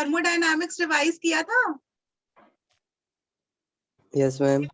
Thermodynamics revise किया था? Yes ma'am.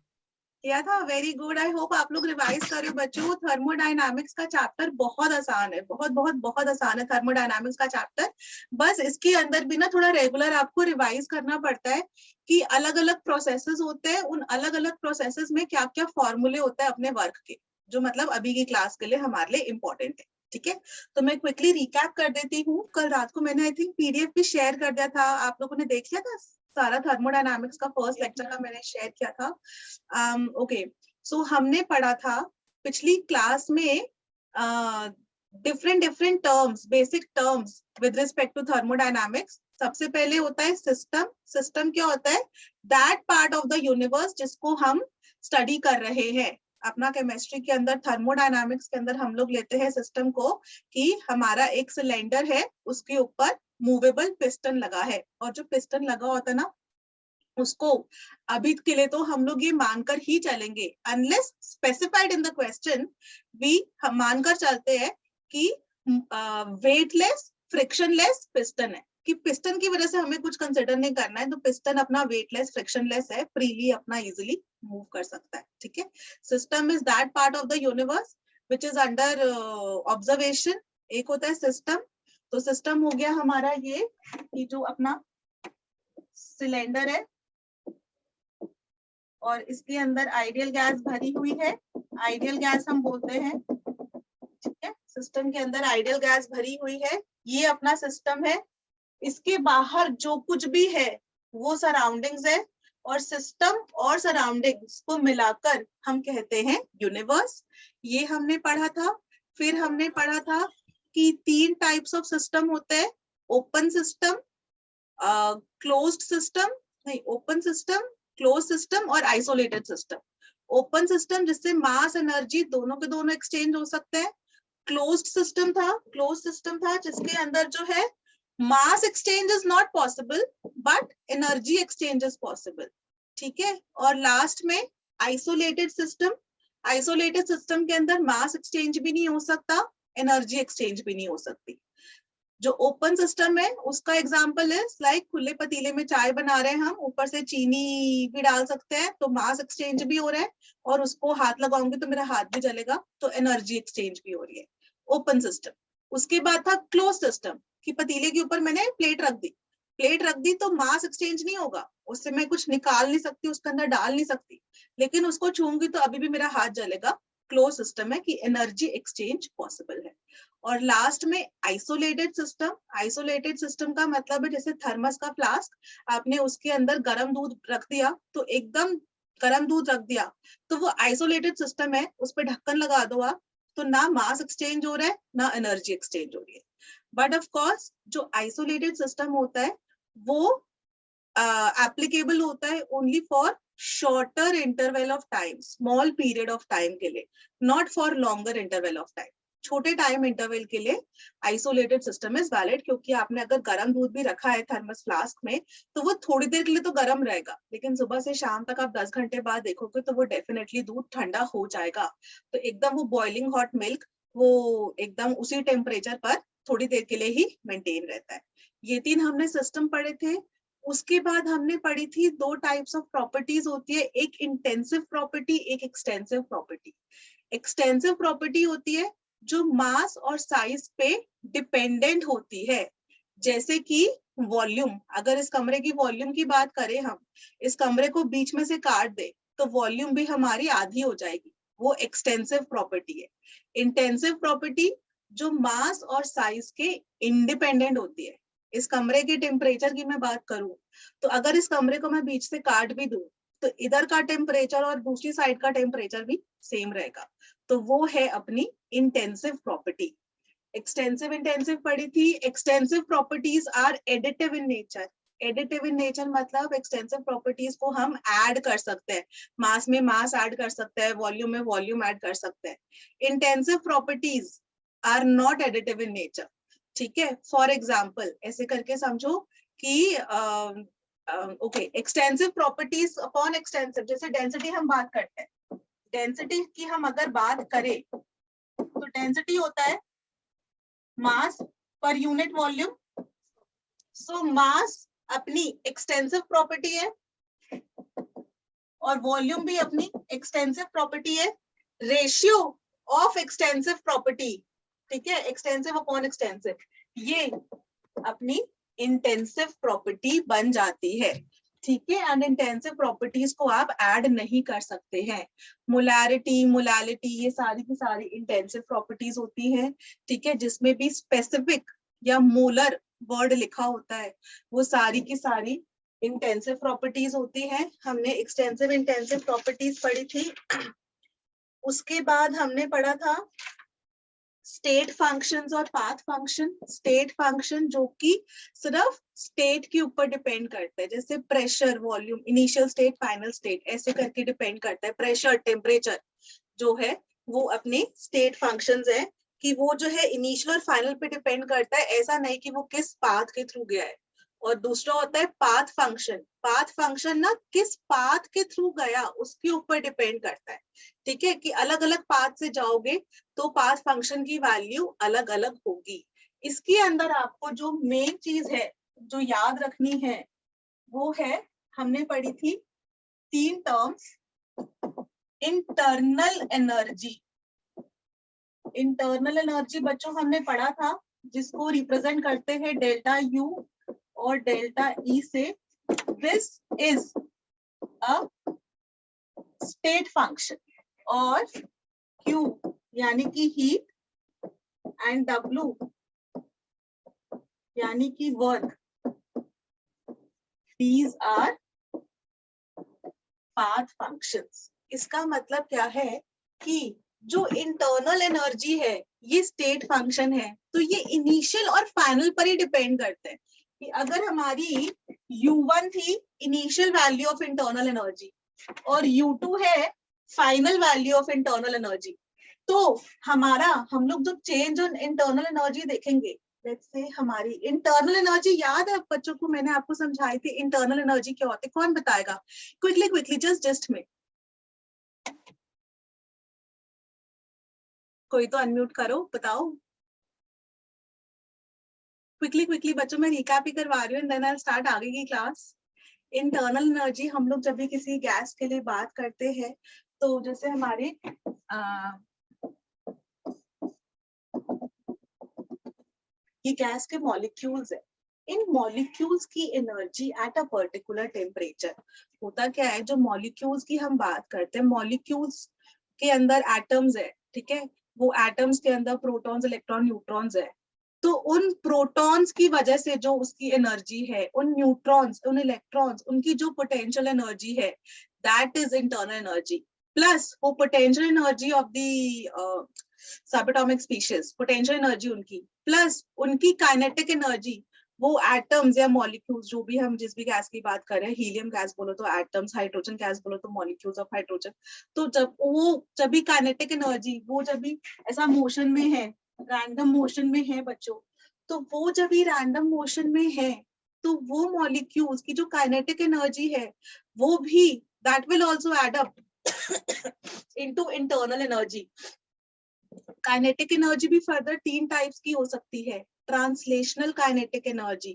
किया था, वेरी गुड। आई होप आप लोग रिवाइज कर रहे हो बच्चों। थर्मोडायनामिक्स का चैप्टर बहुत आसान है, बहुत बहुत बहुत आसान है थर्मोडायनामिक्स का चैप्टर। बस इसके अंदर भी ना थोड़ा रेगुलर आपको रिवाइज करना पड़ता है कि अलग अलग प्रोसेसेस होते हैं, उन अलग अलग प्रोसेसेस में क्या क्या फॉर्मूले होते हैं अपने वर्क के, जो मतलब अभी की क्लास के लिए हमारे लिए इंपॉर्टेंट है। ठीक है, तो मैं क्विकली रिकैप कर देती हूँ। कल रात को मैंने आई थिंक पीडीएफ भी शेयर कर दिया था, आप लोगों ने देख लिया था सारा? थर्मोडायनामिक्स का फर्स्ट लेक्चर का मैंने शेयर किया था। ओके, सो हमने पढ़ा था पिछली क्लास में different different terms, basic terms with respect to thermodynamics. सबसे पहले होता है सिस्टम। सिस्टम क्या होता है? That part of the universe जिसको हम स्टडी कर रहे हैं। अपना केमिस्ट्री के अंदर, थर्मोडायनामिक्स के अंदर हम लोग लेते हैं सिस्टम को कि हमारा एक सिलेंडर है, उसके ऊपर मूवेबल पिस्टन लगा है, और जो पिस्टन लगा होता है ना, उसको अभी के लिए तो हम लोग ये मानकर ही चलेंगे, unless specified in the question, हम मानकर चलते हैं कि वेटलेस फ्रिक्शनलेस पिस्टन है, कि पिस्टन की वजह से हमें कुछ कंसिडर नहीं करना है, तो पिस्टन अपना वेटलेस फ्रिक्शनलेस है, फ्रीली अपना इजिली मूव कर सकता है। ठीक है, system is that part of the universe which is under observation. एक होता है सिस्टम। तो सिस्टम हो गया हमारा ये कि जो अपना सिलेंडर है और इसके अंदर आइडियल गैस भरी हुई है, आइडियल गैस हम बोलते हैं। ठीक है, सिस्टम के अंदर आइडियल गैस भरी हुई है, ये अपना सिस्टम है। इसके बाहर जो कुछ भी है वो सराउंडिंग्स है, और सिस्टम और सराउंडिंग्स को मिलाकर हम कहते हैं यूनिवर्स। ये हमने पढ़ा था। फिर हमने पढ़ा था कि 3 टाइप्स ऑफ सिस्टम होते हैं, ओपन सिस्टम, क्लोज्ड सिस्टम, नहीं ओपन सिस्टम, क्लोज सिस्टम और आइसोलेटेड सिस्टम। ओपन सिस्टम जिससे मास एनर्जी दोनों के दोनों एक्सचेंज हो सकते हैं। क्लोज्ड सिस्टम था जिसके अंदर जो है mass exchange is not possible but energy exchange is possible. ठीक है, और लास्ट में आइसोलेटेड सिस्टम। आइसोलेटेड सिस्टम के अंदर मास एक्सचेंज भी नहीं हो सकता, एनर्जी एक्सचेंज भी नहीं हो सकती। जो ओपन सिस्टम है उसका एग्जांपल है लाइक खुले पतीले में चाय बना रहे हैं हम, ऊपर से चीनी भी डाल सकते हैं, तो मास एक्सचेंज भी हो रहा है, और उसको हाथ लगाऊंगी तो मेरा हाथ भी जलेगा, तो एनर्जी एक्सचेंज भी हो रही है, ओपन सिस्टम। उसके बाद था क्लोज सिस्टम, कि पतीले के ऊपर मैंने प्लेट रख दी तो मास एक्सचेंज नहीं होगा, उससे मैं कुछ निकाल नहीं सकती, उसके अंदर डाल नहीं सकती, लेकिन उसको छूंगी तो अभी भी मेरा हाथ जलेगा। क्लोज सिस्टम है कि एनर्जी एक्सचेंज पॉसिबल है। और लास्ट में आइसोलेटेड सिस्टम। आइसोलेटेड सिस्टम का मतलब है जैसे थर्मस का फ्लास्क, आपने उसके अंदर गर्म दूध रख दिया, तो एकदम गर्म दूध रख दिया, तो वो आइसोलेटेड सिस्टम है, उस पर ढक्कन लगा दो आप, तो ना मास एक्सचेंज हो रहा है ना एनर्जी एक्सचेंज हो रही है। बट ऑफ कोर्स जो आइसोलेटेड सिस्टम होता है वो एप्लीकेबल होता है only for shorter interval of time, small period of time के लिए, not for longer interval of time. छोटे टाइम इंटरवल के लिए आइसोलेटेड सिस्टम इज वैलिड, क्योंकि आपने अगर गर्म दूध भी रखा है थर्मस फ्लास्क में तो वो थोड़ी देर के लिए तो गर्म रहेगा, लेकिन सुबह से शाम तक आप 10 घंटे बाद देखोगे तो वो डेफिनेटली दूध ठंडा हो जाएगा। तो एकदम वो बॉइलिंग हॉट मिल्क वो एकदम उसी टेम्परेचर पर थोड़ी देर के लिए ही मेंटेन रहता है। ये 3 हमने सिस्टम पढ़े थे। उसके बाद हमने पढ़ी थी 2 टाइप्स ऑफ प्रॉपर्टीज होती है, एक इंटेंसिव प्रॉपर्टी, एक एक्सटेंसिव प्रॉपर्टी। एक्सटेंसिव प्रॉपर्टी होती है जो मास और साइज पे डिपेंडेंट होती है, जैसे कि वॉल्यूम। अगर इस कमरे की वॉल्यूम की बात करें, हम इस कमरे को बीच में से काट दे तो वॉल्यूम भी हमारी आधी हो जाएगी, वो एक्सटेंसिव प्रॉपर्टी है। इंटेंसिव प्रॉपर्टी जो मास और साइज के इंडिपेंडेंट होती है। इस कमरे के टेम्परेचर की मैं बात करूं तो अगर इस कमरे को मैं बीच से काट भी दूं तो इधर का टेम्परेचर और दूसरी साइड का टेम्परेचर भी सेम रहेगा, तो वो है अपनी इंटेंसिव प्रॉपर्टी। एक्सटेंसिव इंटेंसिव पढ़ी थी। Extensive properties are additive in nature. Additive in nature मतलब एक्सटेंसिव प्रॉपर्टीज को हम ऐड कर सकते हैं, मास में मास ऐड कर सकते हैं, वॉल्यूम में वॉल्यूम ऐड कर सकते हैं। Intensive properties are not additive in nature. ठीक है, फॉर एग्जाम्पल ऐसे करके समझो कि okay, extensive properties upon extensive, जैसे डेंसिटी हम बात करते हैं, डेंसिटी की हम अगर बात करें तो डेंसिटी होता है मास पर यूनिट वॉल्यूम। सो मास अपनी एक्सटेंसिव प्रॉपर्टी है और वॉल्यूम भी अपनी एक्सटेंसिव प्रॉपर्टी है। रेशियो ऑफ एक्सटेंसिव प्रॉपर्टी, ठीक है, एक्सटेंसिव अपॉन एक्सटेंसिव, ये अपनी इंटेंसिव प्रॉपर्टी बन जाती है, ठीक है। एंड इंटेंसिव प्रॉपर्टीज को आप ऐड नहीं कर सकते हैं। मोलैरिटी, मोलालिटी, ये सारी की सारी इंटेंसिव प्रॉपर्टीज होती है, ठीक है, जिसमें भी स्पेसिफिक या मोलर वर्ड लिखा होता है, वो सारी की सारी इंटेंसिव प्रॉपर्टीज होती है। हमने एक्सटेंसिव इंटेंसिव प्रॉपर्टीज पढ़ी थी। उसके बाद हमने पढ़ा था स्टेट फंक्शंस और पाथ फंक्शन। स्टेट फंक्शन जो कि सिर्फ स्टेट के ऊपर डिपेंड करता है, जैसे pressure, volume, initial state, final state, ऐसे करके डिपेंड करता है। प्रेशर, टेम्परेचर जो है वो अपने स्टेट फंक्शंस है कि वो जो है इनिशियल और फाइनल पे डिपेंड करता है, ऐसा नहीं कि वो किस पाथ के थ्रू गया है। और दूसरा होता है पाथ फंक्शन। पाथ फंक्शन ना किस पाथ के थ्रू गया उसके ऊपर डिपेंड करता है, ठीक है, कि अलग अलग पाथ से जाओगे तो पाथ फंक्शन की वैल्यू अलग अलग होगी। इसके अंदर आपको जो मेन चीज है जो याद रखनी है वो है, हमने पढ़ी थी 3 terms. Internal energy, internal energy बच्चों हमने पढ़ा था, जिसको रिप्रेजेंट करते हैं डेल्टा यू और डेल्टा ई से। This is a state function. और Q यानी कि हीट एंड W यानी कि work, these are path functions। इसका मतलब क्या है कि जो इंटरनल एनर्जी है ये स्टेट फंक्शन है, तो ये इनिशियल और फाइनल पर ही डिपेंड करते हैं। कि अगर हमारी U1 थी initial value of internal energy और U2 है final value of internal energy, तो हमारा हम लोग जब चेंज ऑन इंटरनल एनर्जी देखेंगे, लेट्स से हमारी इंटरनल एनर्जी याद है बच्चों को, मैंने आपको समझाई थी इंटरनल एनर्जी क्या होती है, कौन बताएगा क्विकली क्विकली, जस्ट में कोई तो अनम्यूट करो, बताओ क्विकली क्विकली बच्चों, मैं रिकैप ही करवा रही हूँ एंड देन आई स्टार्ट आगे की क्लास। इंटरनल एनर्जी हम लोग जब भी किसी गैस के लिए बात करते हैं, तो जैसे हमारे ये गैस के मॉलिक्यूल्स है, इन मॉलिक्यूल्स की energy at a particular temperature. होता क्या है, जो मॉलिक्यूल्स की हम बात करते हैं, मॉलिक्यूल्स के अंदर एटम्स है, ठीक है, वो एटम्स के अंदर प्रोटॉन्स, इलेक्ट्रॉन, न्यूट्रॉन्स है। तो उन प्रोटॉन्स की वजह से जो उसकी एनर्जी है, उन न्यूट्रॉन्स, उन इलेक्ट्रॉन्स, उनकी जो पोटेंशियल एनर्जी है, that is internal energy. Plus वो potential energy of the subatomic species, potential energy उनकी, प्लस उनकी काइनेटिक एनर्जी, वो एटम्स या मॉलिक्यूल्स, जो भी हम जिस भी गैस की बात कर रहे हैं, हीलियम गैस बोलो तो एटम्स, हाइड्रोजन गैस बोलो तो मॉलिक्यूल्स ऑफ हाइड्रोजन। तो जब भी काइनेटिक एनर्जी, वो जब भी ऐसा मोशन में है, रैंडम मोशन में है बच्चों, तो वो जब भी रैंडम मोशन में है, तो वो मॉलिक्यूल्स की जो काइनेटिक एनर्जी है, वो भी that will also add up into internal energy. Kinetic energy भी फर्दर 3 टाइप्स की हो सकती है। ट्रांसलेशनल काइनेटिक एनर्जी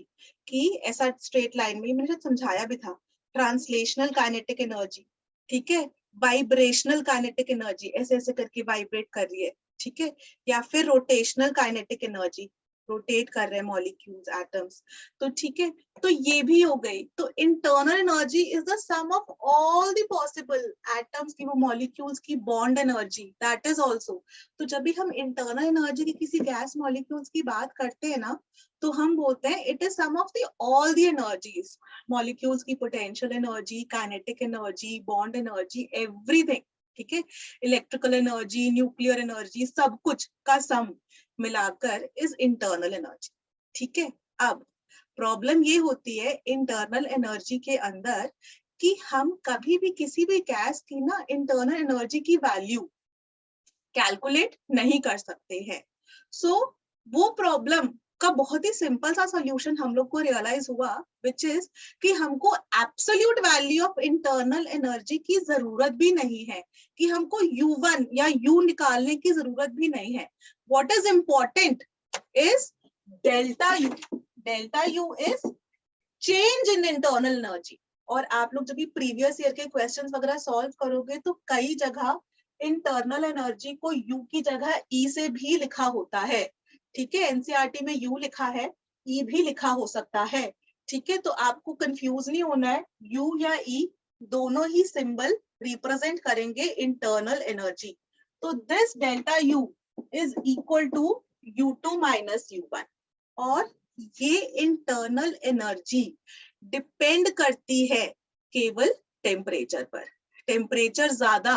की, ऐसा स्ट्रेट लाइन में मैंने समझाया भी था, ट्रांसलेशनल काइनेटिक एनर्जी, ठीक है। वाइब्रेशनल काइनेटिक एनर्जी, ऐसे ऐसे करके वाइब्रेट कर रही है, ठीक है। या फिर रोटेशनल काइनेटिक एनर्जी, रोटेट कर रहे हैं मॉलिक्यूल्स, एटम्स, तो ठीक है। तो ये भी हो गई। तो internal energy is the sum of all the possible atoms की, वो मॉलिक्यूल्स की bond energy, that is also. तो जब भी हम इंटरनल एनर्जी की किसी गैस मॉलिक्यूल्स की बात करते हैं ना, तो हम बोलते हैं it is sum of the all the energies, molecules की potential energy, kinetic energy, bond energy, everything, ठीक है, इलेक्ट्रिकल एनर्जी, न्यूक्लियर एनर्जी, सब कुछ का सम मिलाकर इज इंटरनल एनर्जी, ठीक है। अब प्रॉब्लम ये होती है इंटरनल एनर्जी के अंदर कि हम कभी भी किसी भी गैस की ना इंटरनल एनर्जी की वैल्यू कैलकुलेट नहीं कर सकते हैं। सो वो प्रॉब्लम का बहुत ही सिंपल सा सॉल्यूशन हम लोग को रियलाइज हुआ, विच इज कि हमको absolute value of internal energy की जरूरत भी नहीं है, कि हमको U1 या U निकालने की जरूरत भी नहीं है। What is important is delta U। Delta U is change in internal energy. और आप लोग जब भी प्रीवियस ईयर के क्वेश्चंस वगैरह सॉल्व करोगे तो कई जगह इंटरनल एनर्जी को यू की जगह ई से भी लिखा होता है। ठीक है, एनसीईआरटी में यू लिखा है, ई भी लिखा हो सकता है। ठीक है, तो आपको कंफ्यूज नहीं होना है, यू या ई दोनों ही सिंबल रिप्रेजेंट करेंगे इंटरनल एनर्जी। तो this delta U is equal to U2 minus U1। और ये इंटरनल एनर्जी डिपेंड करती है केवल टेम्परेचर पर। टेम्परेचर ज्यादा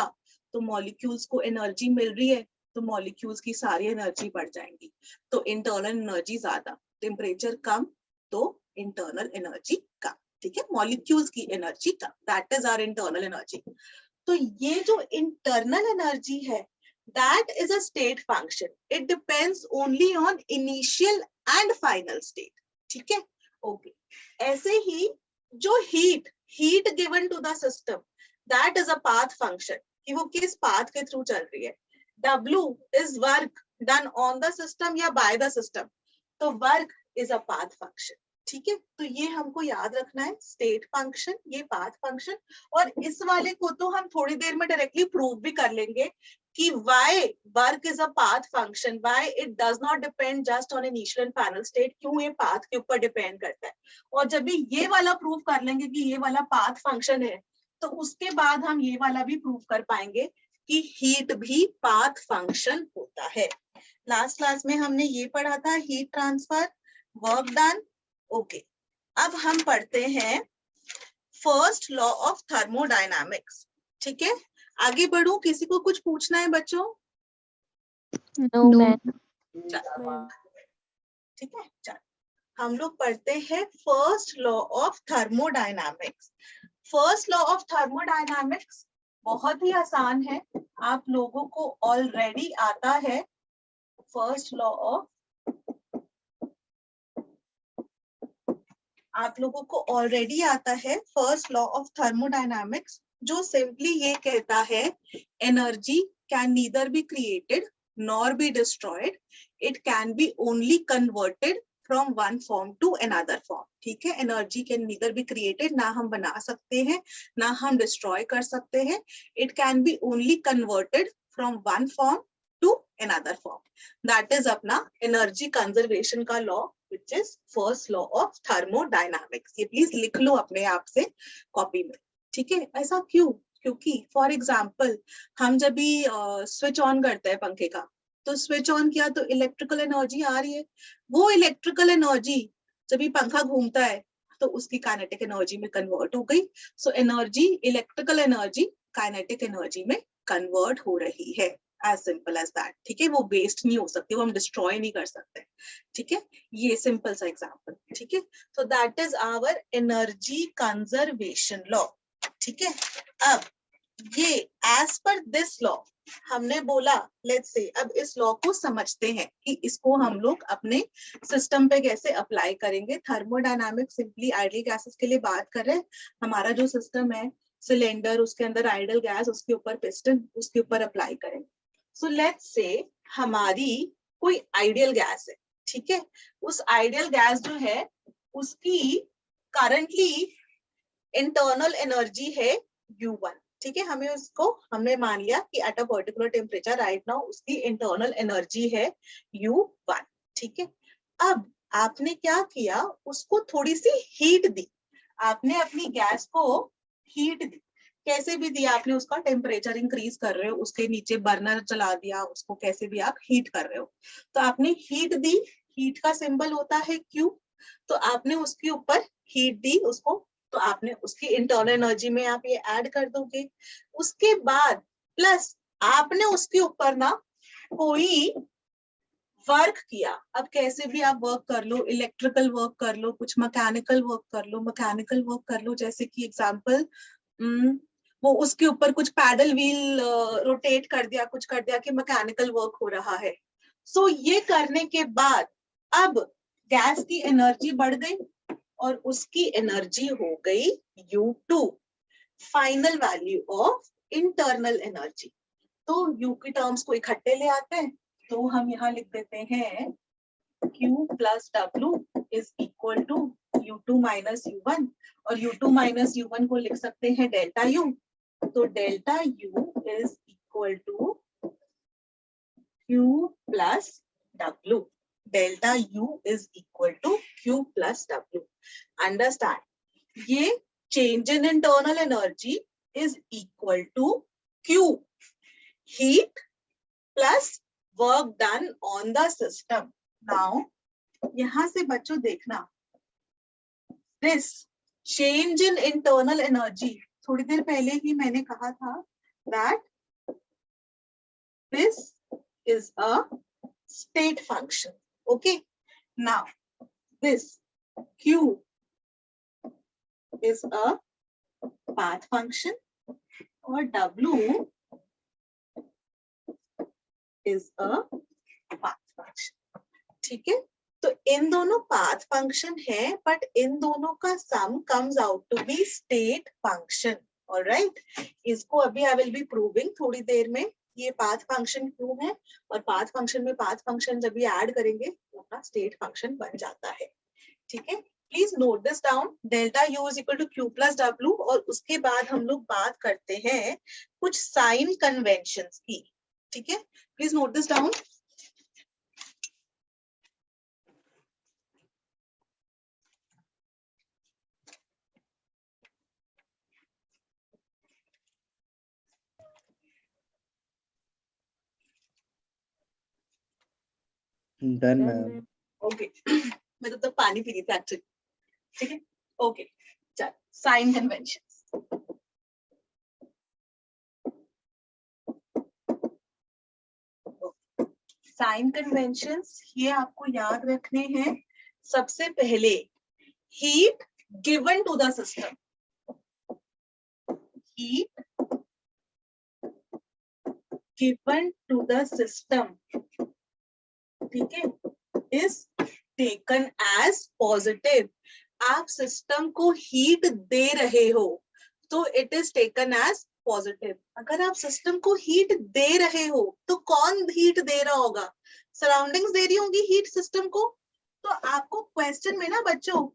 तो मॉलिक्यूल्स को एनर्जी मिल रही है, तो मॉलिक्यूल्स की सारी एनर्जी बढ़ जाएंगी, तो इंटरनल एनर्जी ज्यादा। टेम्परेचर कम तो इंटरनल एनर्जी कम। ठीक है, मॉलिक्यूल्स की एनर्जी कम, that is our internal energy. तो ये जो इंटरनल एनर्जी है, that is a state function. It depends only on initial and final state. ठीक है, ओके। ऐसे ही जो heat given to the system, that is a path function, कि वो किस पाथ के थ्रू चल रही है। W is work done on the system या by the system, तो work is a path function। ठीक है, तो ये हमको याद रखना है, स्टेट फंक्शन, ये पाथ फंक्शन। और इस वाले को तो हम थोड़ी देर में डायरेक्टली प्रूव भी कर लेंगे कि why work is a path function, why it does not depend just on initial and final state, क्यों ये पाथ के ऊपर डिपेंड करता है। और जब भी ये वाला प्रूव कर लेंगे कि ये वाला पाथ फंक्शन है, तो उसके बाद हम ये वाला भी प्रूव कर पाएंगे कि हीट भी पाथ फंक्शन होता है। लास्ट क्लास में हमने ये पढ़ा था, heat transfer, work done. Okay, अब हम पढ़ते हैं फर्स्ट लॉ ऑफ थर्मोडायनामिक्स। ठीक है, आगे बढ़ूं, किसी को कुछ पूछना है बच्चों? No ma'am. ठीक है, चल हम लोग पढ़ते हैं first law of thermodynamics. First law of thermodynamics बहुत ही आसान है, आप लोगों को ऑलरेडी आता है। फर्स्ट लॉ ऑफ, आप लोगों को ऑलरेडी आता है फर्स्ट लॉ ऑफ थर्मोडायनामिक्स, जो सिंपली ये कहता है energy can neither be created nor be destroyed, it can be only converted from one form to another form. ठीक है, energy can neither be created, ना हम बना सकते हैं ना हम डिस्ट्रॉय कर सकते हैं, it can be only converted from one form to another form. That is अपना एनर्जी कंजर्वेशन का law, which is first law of thermodynamics। ये प्लीज लिख लो अपने आप से कॉपी में। ठीक है, ऐसा क्यों? क्योंकि फॉर एग्जाम्पल हम जब भी स्विच ऑन करते हैं पंखे का, तो स्विच ऑन किया तो इलेक्ट्रिकल एनर्जी आ रही है, वो इलेक्ट्रिकल एनर्जी जब भी पंखा घूमता है तो उसकी काइनेटिक एनर्जी में कन्वर्ट हो गई। So energy, electrical energy kinetic energy में कन्वर्ट हो रही है, as simple as that। ठीक है, वो वेस्ट नहीं हो सकती, वो हम डिस्ट्रॉय नहीं कर सकते। ठीक है, ये सिंपल सा एग्जांपल। ठीक है, तो that is our energy conservation law. ठीक है, अब ये एज पर दिस लॉ हमने बोला, लेट्स से अब इस लॉ को समझते हैं कि इसको हम लोग अपने सिस्टम पे कैसे अप्लाई करेंगे। थर्मोडायनामिक्स सिंपली आइडियल गैसेस के लिए बात कर रहे हैं। हमारा जो सिस्टम है, सिलेंडर, उसके अंदर आइडियल गैस, उसके ऊपर पिस्टन, उसके ऊपर अप्लाई करेंगे। सो लेट्स से हमारी कोई आइडियल गैस है। ठीक है, उस आइडियल गैस जो है उसकी करंटली इंटरनल एनर्जी है U1। ठीक है, हमें उसको, हमने मान लिया कि at a particular temperature right now उसकी इंटरनल एनर्जी है U1। ठीक है, अब आपने क्या किया, उसको थोड़ी सी हीट दी, आपने अपनी गैस को हीट दी। कैसे भी दिया आपने, उसका टेम्परेचर इंक्रीज कर रहे हो, उसके नीचे बर्नर चला दिया, उसको कैसे भी आप हीट कर रहे हो, तो आपने हीट दी। हीट का सिंबल होता है Q, तो आपने उसके ऊपर हीट दी उसको, तो आपने उसकी इंटरनल एनर्जी में आप ये ऐड कर दोगे। उसके बाद प्लस आपने उसके ऊपर ना कोई वर्क किया। अब कैसे भी आप वर्क कर लो, इलेक्ट्रिकल वर्क कर लो, कुछ मैकेनिकल वर्क कर लो, मैकेनिकल वर्क कर लो, जैसे कि एग्जांपल वो उसके ऊपर कुछ पैडल व्हील रोटेट कर दिया, कुछ कर दिया कि मैकेनिकल वर्क हो रहा है। सो ये करने के बाद अब गैस की एनर्जी बढ़ गई और उसकी एनर्जी हो गई U2, final value of internal energy. तो U की टर्म्स को इकट्ठे ले आते हैं, तो हम यहाँ लिख देते हैं Q plus W is equal to U2 minus U1 और U2 माइनस U1 को लिख सकते हैं डेल्टा U। तो delta U is equal to Q plus W। Delta U is equal to Q plus W। Understand, ये change in internal energy is equal to Q, heat plus work done on the system. Now, यहां से बच्चों देखना, this change in internal energy, थोड़ी देर पहले ही मैंने कहा था that this is a state function. Okay, now this Q is a path function और W is a path function. ठीक है, तो इन दोनों पाथ फंक्शन है, बट इन दोनों का sum comes out to be state function. Alright, इसको अभी आई विल बी प्रूविंग थोड़ी देर में ये पाथ फंक्शन क्यों है, और पाथ फंक्शन में पाथ फंक्शन जब भी ऐड करेंगे तो अपना स्टेट फंक्शन बन जाता है। ठीक है, please note this down, delta U is equal to Q plus W। और उसके बाद हम लोग बात करते हैं कुछ साइन कन्वेंशंस की। ठीक है, please note this down. Done ma'am. Okay, मैं तब तक पानी पी रही थी एक्चुअली। ठीक है, ओके, चल साइन कन्वेंशन। साइन कन्वेंशंस ये आपको याद रखने हैं। सबसे पहले heat given to the system, heat given to the system, ठीक है, इज टेकन एज पॉजिटिव। आप सिस्टम को हीट दे रहे हो तो it is taken as positive. अगर आप सिस्टम को हीट दे रहे हो तो कौन हीट दे रहा होगा? सराउंडिंग्स दे रही होंगी हीट सिस्टम को। तो आपको क्वेश्चन में ना बच्चों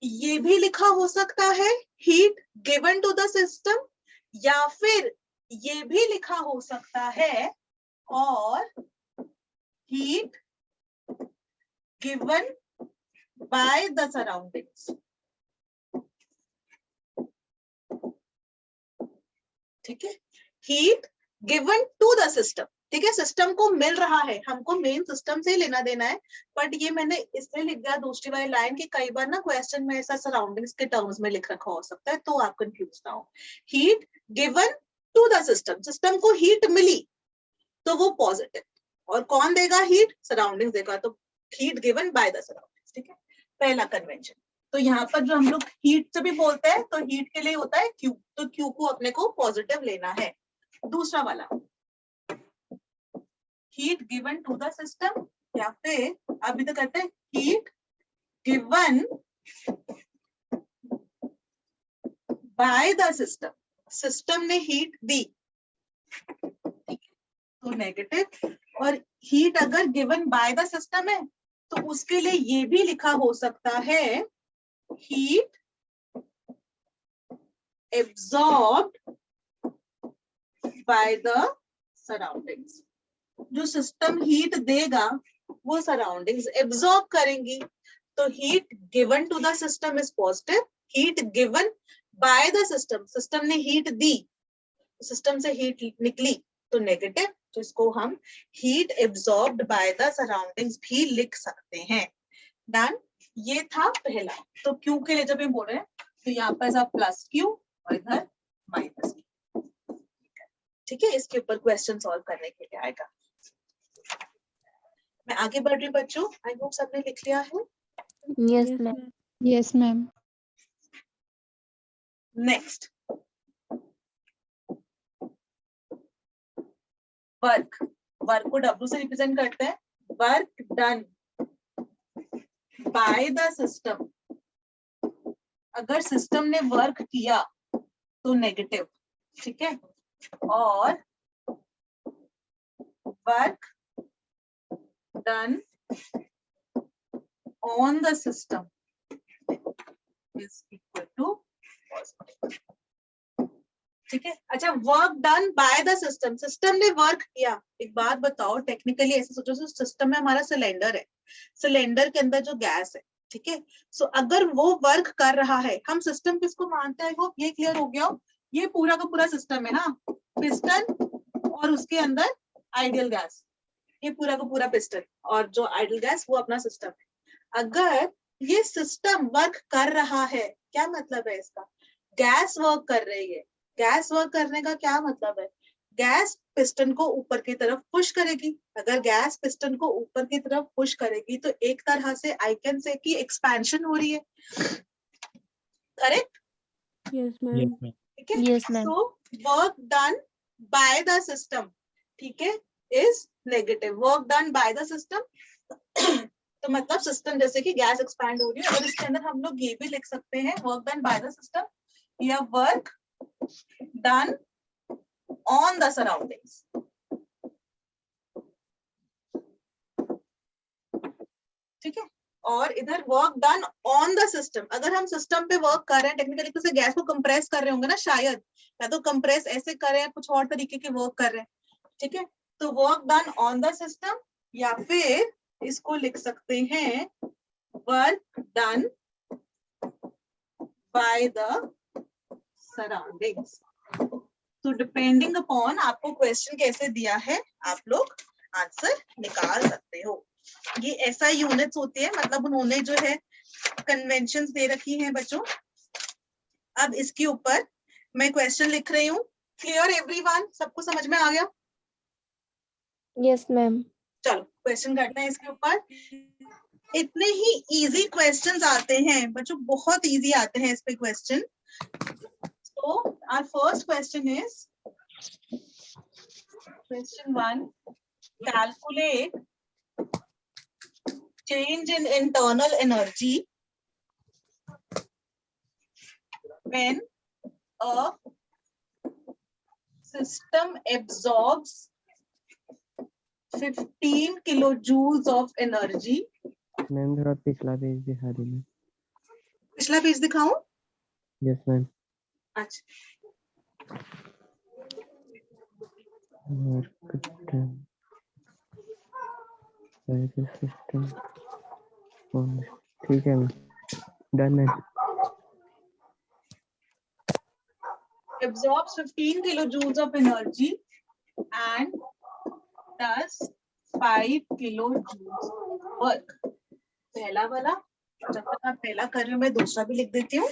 ये भी लिखा हो सकता है heat given to the system, या फिर ये भी लिखा हो सकता है और heat given by the surroundings. ठीक है, heat given to the system. ठीक है, सिस्टम को मिल रहा है, हमको मेन सिस्टम से ही लेना देना है, बट ये मैंने इसलिए लिख दिया दूसरी वाली लाइन की कई बार ना क्वेश्चन में ऐसा सराउंडिंग्स के टर्म्स में लिख रखा हो सकता है, तो आप कंफ्यूज ना हो। Heat given to the system, system को हीट मिली तो वो पॉजिटिव, और कौन देगा हीट? सराउंडिंग्स देगा, तो heat given by the surroundings. ठीक है, पहला कन्वेंशन। तो यहाँ पर जो हम लोग हीट से भी बोलते हैं तो हीट के लिए होता है Q, तो Q को अपने को पॉजिटिव लेना है। दूसरा वाला heat given to the system, या फिर अभी तो कहते हैं heat given by the system, system ने हीट दी, तो नेगेटिव। और हीट अगर गिवन बाय द सिस्टम है तो उसके लिए ये भी लिखा हो सकता है heat absorbed by the surroundings. जो सिस्टम हीट देगा वो सराउंडिंग्स एब्सॉर्ब करेंगी, तो heat given to the system is positive, heat given by the system, system ने हीट दी, सिस्टम से हीट निकली तो नेगेटिव, तो इसको हम heat absorbed by the surroundings भी लिख सकते हैं। डन, ये था पहला। तो क्यू के लिए जब हम बोल रहे हैं तो यहाँ पर प्लस क्यू और इधर माइनस क्यू। ठीक है, इसके ऊपर क्वेश्चन सॉल्व करने के लिए आएगा। मैं आगे बढ़ रही हूँ बच्चों, आई होप सबने लिख लिया है। Yes, ma'am. Yes, ma'am. Next, work, work को W से रिप्रेजेंट करते हैं। Work done by the system, अगर सिस्टम ने वर्क किया तो नेगेटिव। ठीक है, और work done on the system is equal to positive. ठीक है। अच्छा, work done by the system, system ने वर्क किया। एक बात बताओ, टेक्निकली ऐसे सोचो, सिस्टम में हमारा सिलेंडर है, सिलेंडर के अंदर जो गैस है, ठीक है। सो अगर वो वर्क कर रहा है, हम सिस्टम किसको मानते हैं? वो ये क्लियर हो गया हो, ये पूरा का पूरा सिस्टम है ना, पिस्टन और उसके अंदर आइडियल गैस, ये पूरा का पूरा पिस्टन और जो आइडियल गैस वो अपना सिस्टम है। अगर ये सिस्टम वर्क कर रहा है, क्या मतलब है इसका? गैस वर्क कर रही है। गैस वर्क करने का क्या मतलब है? गैस पिस्टन को ऊपर की तरफ पुश करेगी। अगर गैस पिस्टन को ऊपर की तरफ पुश करेगी तो एक तरह से आई कैन से कि एक्सपेंशन हो रही है, करेक्ट? Yes, ma'am. ठीक है। Yes, ma'am. So work done by the system, ठीक है, is negative. Work done by the system तो मतलब सिस्टम, जैसे कि गैस एक्सपैंड हो रही है, और इसके अंदर हम लोग ये भी लिख सकते हैं, work done by the system या work done on the surroundings. ठीक है। और इधर work done on the system, अगर हम सिस्टम पे वर्क कर रहे हैं, टेक्निकली तो गैस को कंप्रेस कर रहे होंगे ना शायद, या तो कंप्रेस ऐसे कर रहे हैं, कुछ और तरीके के वर्क कर रहे हैं, ठीक है। तो work done on the system, या फिर इसको लिख सकते हैं work done by the surroundings. तो डिपेंडिंग अपॉन आपको क्वेश्चन कैसे दिया है, आप लोग आंसर निकाल सकते हो। ये ऐसा यूनिट्स होती है, मतलब उन्होंने जो है कन्वेंशंस दे रखी हैं बच्चों। अब इसके ऊपर मैं क्वेश्चन लिख रही हूँ। Clear everyone? सबको समझ में आ गया? Yes, ma'am. चलो क्वेश्चन करते हैं इसके ऊपर। इतने ही इजी क्वेश्चंस आते हैं बच्चों, बहुत इजी आते हैं इस पे question. So our first question is question 1. Calculate change in internal energy when a system absorbs 15 kilojoules of energy. Ma'am थोड़ा पिछला पेज दिखा दीजिए। पिछला पेज दिखाऊं? Yes ma'am. अच्छा, सिस्टम ठीक है ma'am, done ma'am. absorbs 15 kilojoules of energy and does 5 kilojoules work. पहला वाला, जब तक आप पहला कर रहे हो मैं दूसरा भी लिख देती हूँ।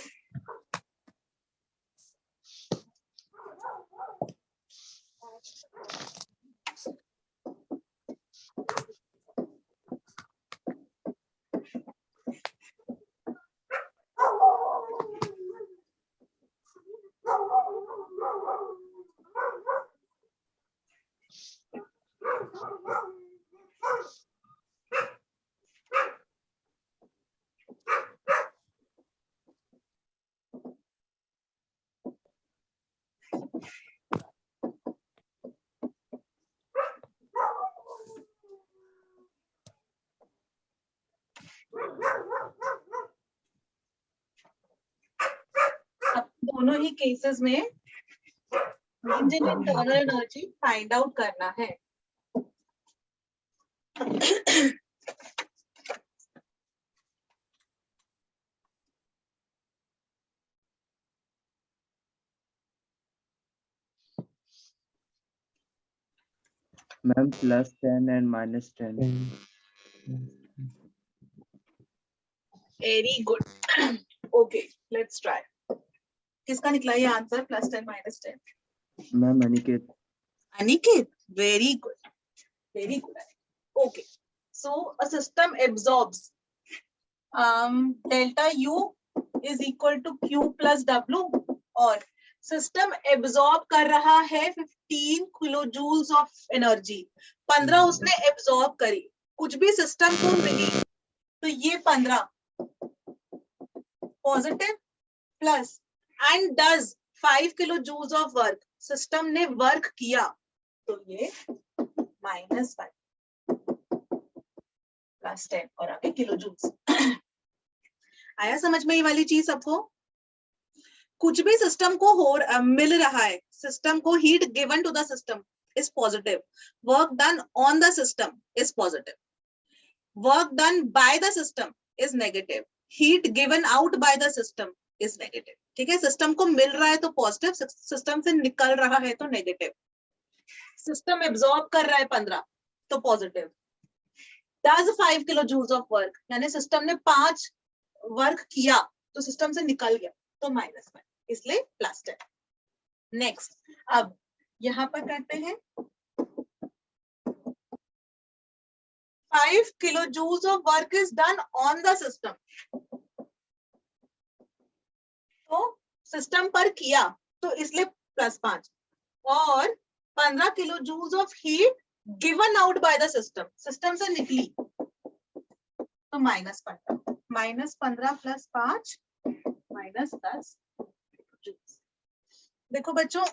दोनों ही केसेस में इंजन इंटरनल एनर्जी फाइंड आउट करना है। Ma'am +10 and -10। Very good. Okay, let's try. किसका निकला ये answer +10 -10? Ma'am Aniket. Aniket, very good, very good. Okay, so a system absorbs delta U is equal to Q plus W, और system absorb कर रहा है 15 किलोजूल्स of energy. 15 उसने एब्सॉर्ब करी, कुछ भी सिस्टम को मिली, तो ये 15 positive plus and does 5 kilojoules of work, system ने वर्क किया, तो ये -5। प्लस 10 और आगे किलो जूल्स। आया समझ में ये वाली चीज सबको? कुछ भी सिस्टम को मिल रहा है, सिस्टम को heat given to the system is positive, work done on the system is positive, work done by the system is negative, heat given out by the system is negative. ठीक है, system को मिल रहा है तो positive, system से निकल रहा है तो नेगेटिव। सिस्टम एब्जॉर्ब कर रहा है 15 तो positive. does 5 kilo joules of work, यानी सिस्टम ने 5 वर्क किया तो सिस्टम से निकल गया तो -1, इसलिए प्लस 10। नेक्स्ट, अब यहां पर करते हैं 5 kilo joules of work is done on the system, तो सिस्टम पर किया तो इसलिए +5, और 15 kilo joules of heat given out by the system, system से निकली तो -15, -15 + 5 -10 जूल्स। देखो बच्चों,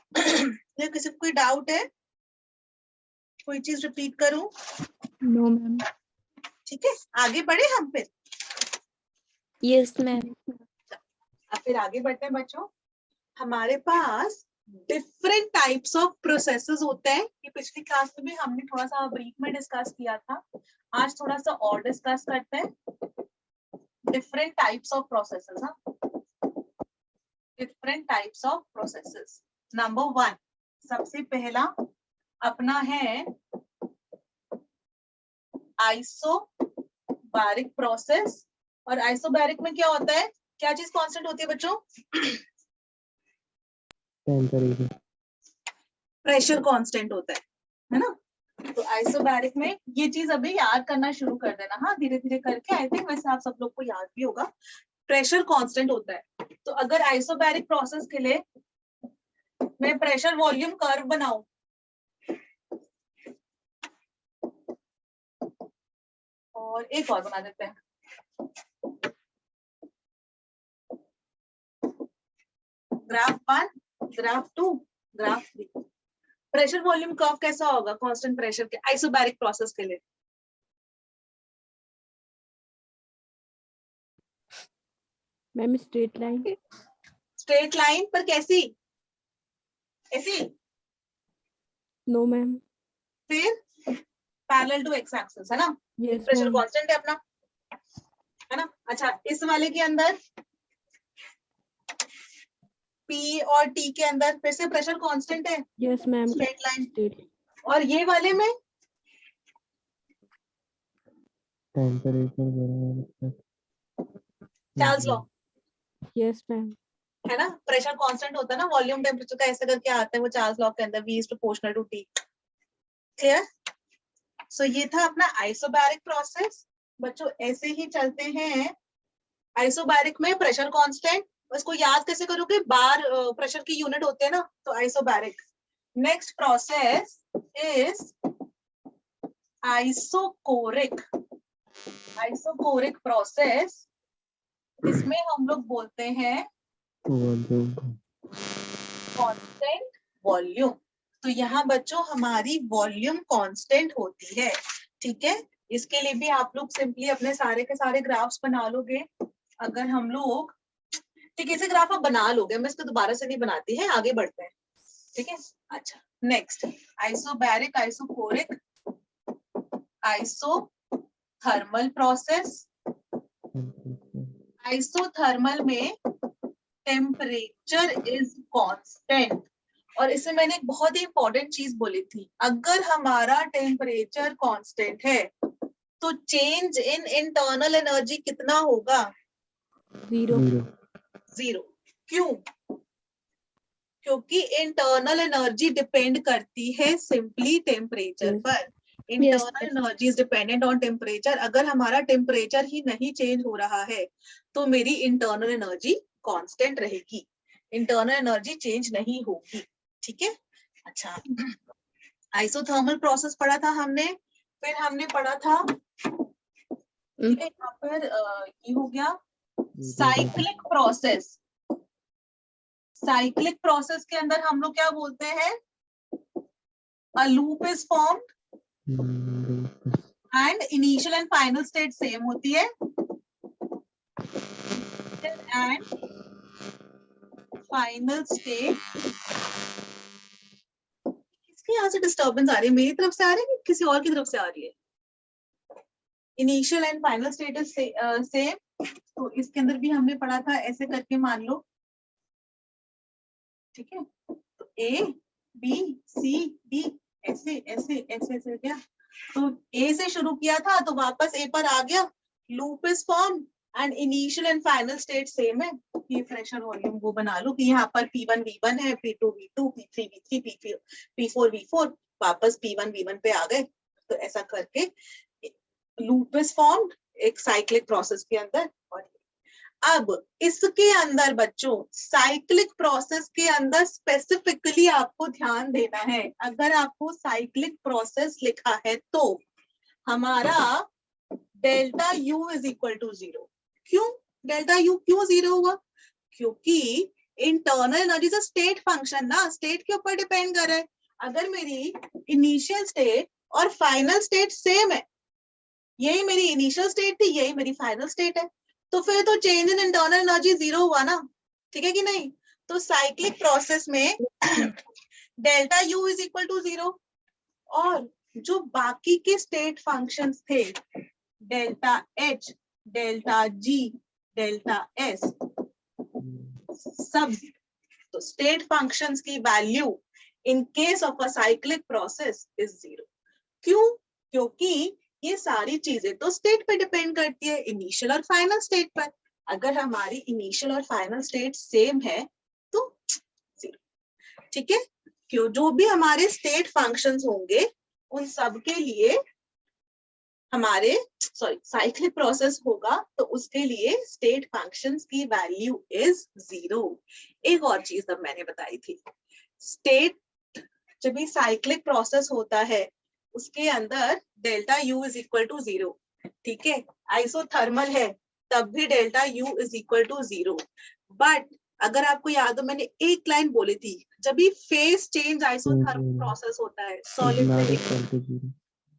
ये किसी को कोई डाउट है? कोई चीज रिपीट करूं? No ma'am. ठीक है, आगे बढ़े हम फिर? Yes ma'am. अब फिर आगे बढ़ते हैं बच्चों। हमारे पास डिफरेंट टाइप्स ऑफ प्रोसेसेस होते हैं। ये पिछली क्लास में भी हमने थोड़ा सा ब्रीफ में डिस्कस किया था, आज थोड़ा सा और डिस्कस करते हैं। Different types of processes, different types of processes. Number 1, सबसे पहला अपना है आइसोबैरिक प्रोसेस। और आइसोबैरिक में क्या होता है? क्या चीज कांस्टेंट होती है बच्चों? टेम्परेचर, प्रेशर कांस्टेंट होता है ना? तो आइसोबैरिक में ये चीज अभी याद करना शुरू कर देना, हाँ, धीरे धीरे करके। आई थिंक वैसे आप सब लोग को याद भी होगा, प्रेशर कांस्टेंट होता है। तो अगर आइसोबैरिक प्रोसेस के लिए मैं प्रेशर वॉल्यूम कर्व बनाऊं, और एक और बना देते हैं, graph 1, graph 2, graph 3। Pressure volume curve कैसा होगा कांस्टेंट प्रेशर के आइसोबैरिक प्रोसेस के लिए? Ma'am straight line. Straight line पर कैसी? ऐसी? No ma'am. फिर पैरेलल टू एक्स एक्सिस, है ना? Yes pressure ma'am. कांस्टेंट है अपना, है ना? अच्छा, इस वाले के अंदर P और T के अंदर फिर से प्रेशर कांस्टेंट है, yes ma'am. Straight line. Straight. और ये वाले में temperature, Charles law, yes ma'am. है ना? प्रेशर कांस्टेंट होता है ना, वॉल्यूम टेम्परेचर का ऐसे करके आता है वो चार्ल्स लॉ के अंदर, V is proportional to T। Clear? So ये था अपना आइसोबैरिक प्रोसेस। बच्चों ऐसे ही चलते हैं। आइसोबैरिक में प्रेशर कांस्टेंट, इसको याद कैसे करोगे? बार प्रेशर की यूनिट होते हैं ना, तो isobaric. Next process is isochoric. Isochoric process, इसमें हम लोग बोलते हैं कांस्टेंट वॉल्यूम। तो यहाँ बच्चों हमारी वॉल्यूम कांस्टेंट होती है। ठीक है, इसके लिए भी आप लोग सिंपली अपने सारे के सारे ग्राफ्स बना लोगे। अगर हम लोग, ठीक है, ऐसे ग्राफ आप बना लोगे, मैं इसको दोबारा से नहीं बनाती है, आगे बढ़ते हैं। ठीक है, अच्छा, next isobaric, isochoric, isothermal process. Isothermal में टेम्परेचर इज कांस्टेंट। और इसमें मैंने एक बहुत ही इंपॉर्टेंट चीज बोली थी, अगर हमारा टेम्परेचर कांस्टेंट है तो चेंज इन इंटरनल एनर्जी कितना होगा? 0। 0। क्यों? क्योंकि इंटरनल एनर्जी डिपेंड करती है सिंपली टेम्परेचर पर। Internal energy is dependent on temperature. अगर हमारा टेम्परेचर ही नहीं चेंज हो रहा है तो मेरी इंटरनल एनर्जी कांस्टेंट रहेगी, इंटरनल एनर्जी चेंज नहीं होगी। ठीक है, अच्छा, आइसोथर्मल प्रोसेस पढ़ा था हमने। फिर हमने पढ़ा था, ठीक है, यहाँ पर ये हो गया साइक्लिक प्रोसेस। साइक्लिक प्रोसेस के अंदर हम लोग क्या बोलते हैं? A loop is formed, and initial and final state same होती है, एंड फाइनल स्टेट। किसके यहाँ से डिस्टर्बेंस आ रही है, मेरी तरफ से आ रही है किसी और की तरफ से आ रही है? Initial and final state is same, तो इसके अंदर भी हमने पढ़ा था, ऐसे करके मान लो, ठीक है। तो ए बी सी डी ऐसे ऐसे ऐसे ऐसे क्या, तो ए से शुरू किया था तो वापस ए पर आ गया, loop is form and initial and final state same है। ये प्रेशर वॉल्यूम वो बना लो कि यहाँ पर P1 V1 है, P2 V2, P3 V3, P4 V4, वापस P1 V1 पे आ गए। तो ऐसा करके लूप इज फॉर्म्ड एक साइक्लिक प्रोसेस के अंदर। और अब इसके अंदर बच्चों साइक्लिक प्रोसेस के अंदर स्पेसिफिकली आपको ध्यान देना है, अगर आपको साइक्लिक प्रोसेस लिखा है तो हमारा delta U is equal to 0। क्यों डेल्टा यू क्यों 0 हुआ? क्योंकि इंटरनल एनर्जी से स्टेट फंक्शन ना, स्टेट के ऊपर डिपेंड कर रहा है। अगर मेरी इनिशियल स्टेट और फाइनल स्टेट सेम है, यही मेरी इनिशियल स्टेट थी, यही मेरी फाइनल स्टेट है, तो फिर तो चेंज इन इंटरनल एनर्जी 0 हुआ ना, ठीक है कि नहीं? तो साइक्लिक प्रोसेस में delta U is equal to 0, और जो बाकी के स्टेट फंक्शंस थे, delta H, delta G, delta S, सब, तो स्टेट फंक्शंस की value in case of a cyclic process is 0। क्यों? क्योंकि ये सारी चीजें तो स्टेट पे डिपेंड करती है, इनिशियल और फाइनल स्टेट पर। अगर हमारी इनिशियल और फाइनल स्टेट सेम है तो 0, ठीक है। क्यों? जो भी हमारे स्टेट फंक्शंस होंगे उन सब के लिए हमारे साइक्लिक प्रोसेस होगा, तो उसके लिए स्टेट फंक्शंस की वैल्यू इज 0। एक और चीज अब मैंने बताई थी, स्टेट जब भी साइक्लिक प्रोसेस होता है उसके अंदर delta U is equal to 0, ठीक है। आइसोथर्मल है तब भी delta U is equal to 0, but अगर आपको याद हो मैंने एक लाइन बोली थी, जब भी फेज चेंज आइसोथर्मल प्रोसेस होता है सॉलिड से,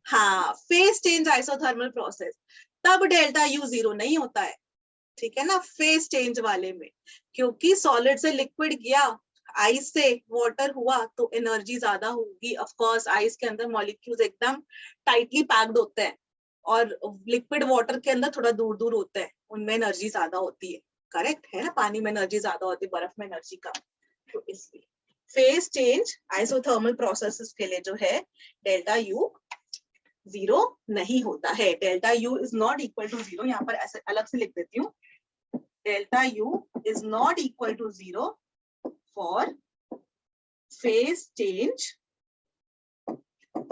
हाँ फेज चेंज आइसोथर्मल प्रोसेस, तब डेल्टा यू 0 नहीं होता है, ठीक है ना, फेज चेंज वाले में। क्योंकि सॉलिड से लिक्विड गया, आइस से वाटर हुआ तो एनर्जी ज्यादा होगी। ऑफ कोर्स आइस के अंदर मॉलिक्यूल्स एकदम टाइटली पैक्ड होते हैं और लिक्विड वाटर के अंदर थोड़ा दूर दूर होते हैं, उनमें एनर्जी ज्यादा होती है, करेक्ट है ना। पानी में एनर्जी ज्यादा होती है, बर्फ में एनर्जी कम। तो इसलिए फेज चेंज आइसोथर्मल प्रोसेसेस के लिए जो है डेल्टा यू 0 नहीं होता है। Delta U is not equal to 0, यहाँ पर ऐसे अलग से लिख देती हूँ, delta u is not equal to 0 for phase change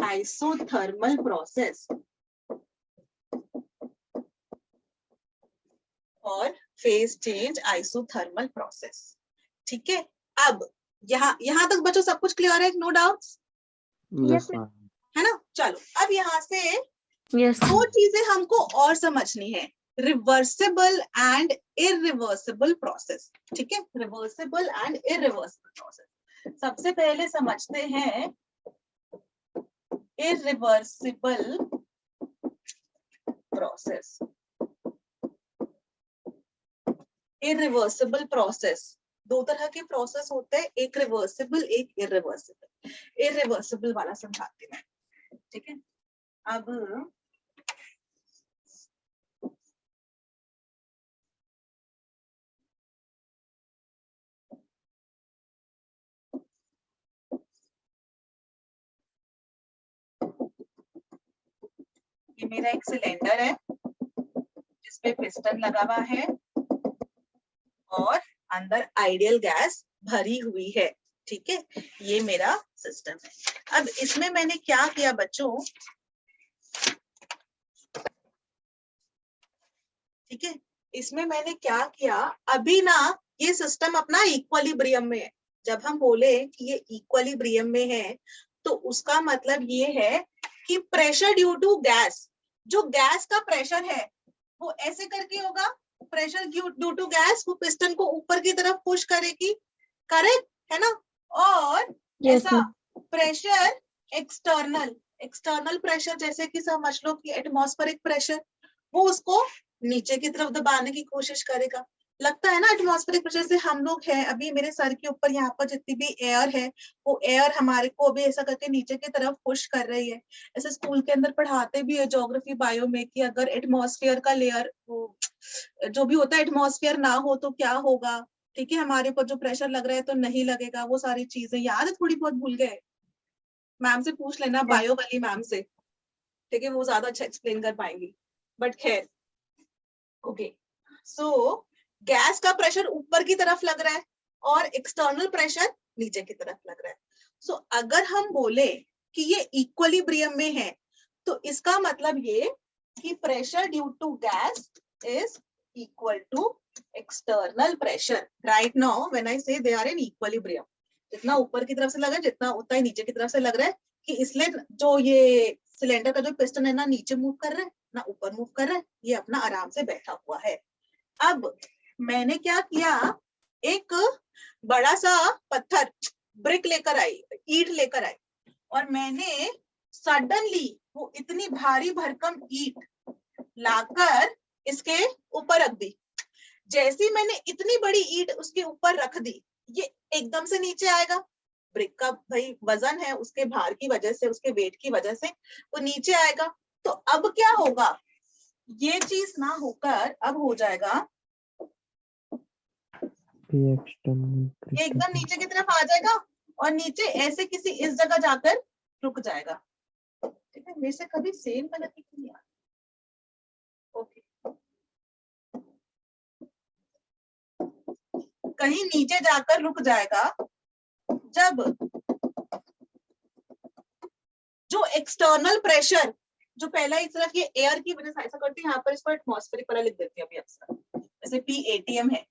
isothermal process, और phase change isothermal process, ठीक है। अब यहाँ तक बच्चों सब कुछ क्लियर है, नो डाउट्स? यस है ना। चलो अब यहाँ से यस दो चीजें हमको और समझनी है, रिवर्सिबल एंड इरिवर्सिबल प्रोसेस, ठीक है। रिवर्सिबल एंड इरिवर्सिबल प्रोसेस सबसे पहले समझते हैं। इरिवर्सिबल प्रोसेस, इरिवर्सिबल प्रोसेस दो तरह के प्रोसेस होते हैं, एक रिवर्सिबल एक इरिवर्सिबल। इरिवर्सिबल वाला समझाती हूँ, ठीक है। अब ये मेरा एक सिलेंडर है जिसपे पिस्टन लगा हुआ है और अंदर आइडियल गैस भरी हुई है, ठीक है। ये मेरा सिस्टम है। अब इसमें मैंने क्या किया बच्चों, ठीक है, इसमें मैंने क्या किया, अभी ना ये सिस्टम अपना इक्विलिब्रियम में है। जब हम बोले कि ये इक्विलिब्रियम में है तो उसका मतलब ये है कि प्रेशर ड्यू टू गैस, जो गैस का प्रेशर है वो ऐसे करके होगा, प्रेशर ड्यू टू गैस वो पिस्टन को ऊपर की तरफ पुश करेगी, करेक्ट है ना। और Yes, ऐसा प्रेशर एक्सटर्नल, एक्सटर्नल प्रेशर जैसे कि समझ लो कि एटमॉस्फेरिक प्रेशर, वो उसको नीचे की तरफ दबाने की कोशिश करेगा। लगता है ना एटमॉस्फेरिक प्रेशर से हम लोग हैं अभी मेरे सर के ऊपर, यहाँ पर जितनी भी एयर है वो एयर हमारे को अभी ऐसा करके नीचे की तरफ पुश कर रही है। ऐसे स्कूल के अंदर पढ़ाते भी है ज्योग्राफी बायो में कि अगर एटमॉस्फेयर का लेयर जो भी होता है एटमॉस्फेयर ना हो तो क्या होगा। ठीक है, हमारे ऊपर जो प्रेशर लग रहा है तो नहीं लगेगा, वो सारी चीजें याद है, थोड़ी बहुत भूल गए। मैम से पूछ लेना, बायो वाली मैम से, ठीक है, वो ज्यादा अच्छा एक्सप्लेन कर पाएंगी। बट खैर, ओके, सो गैस का प्रेशर ऊपर की तरफ लग रहा है और एक्सटर्नल प्रेशर नीचे की तरफ लग रहा है। सो अगर हम बोले कि ये इक्विलिब्रियम में है तो इसका मतलब ये कि pressure due to gas is equal to external pressure. Right now when I say they are in equilibrium, जितना ऊपर की तरफ से लग रहा है जितना उतना ही नीचे की तरफ से लग रहा है, कि इसलिए जो ये सिलेंडर का जो पिस्टन है ना नीचे मूव कर रहा है ना ऊपर मूव कर रहा है, ये अपना आराम से बैठा हुआ है। अब मैंने क्या किया, एक बड़ा सा पत्थर ब्रिक लेकर आई, ईंट लेकर आई, और मैंने सडनली वो इतनी भारी भरकम ईंट लाकर इसके ऊपर रख दी। जैसी मैंने इतनी बड़ी ईंट उसके ऊपर रख दी, ये एकदम से नीचे आएगा। ब्रिक का भाई वजन है, उसके भार की वजह से, उसके वेट की वजह से वो नीचे आएगा। तो अब क्या होगा, ये चीज ना होकर अब हो जाएगा, ये एकदम नीचे की तरफ आ जाएगा और नीचे ऐसे किसी इस जगह जाकर रुक जाएगा। ठीक है, मेरे से कभी सेम कलर की नहीं आ, ओके, कहीं नीचे जाकर रुक जाएगा जब जो एक्सटर्नल प्रेशर, जो पहला इस तरफ ये एयर की वजह से ऐसा करती है, यहाँ पर इसको एटमॉस्फेरिक वाला लिख देती है अभी अक्सर, जैसे PATM है,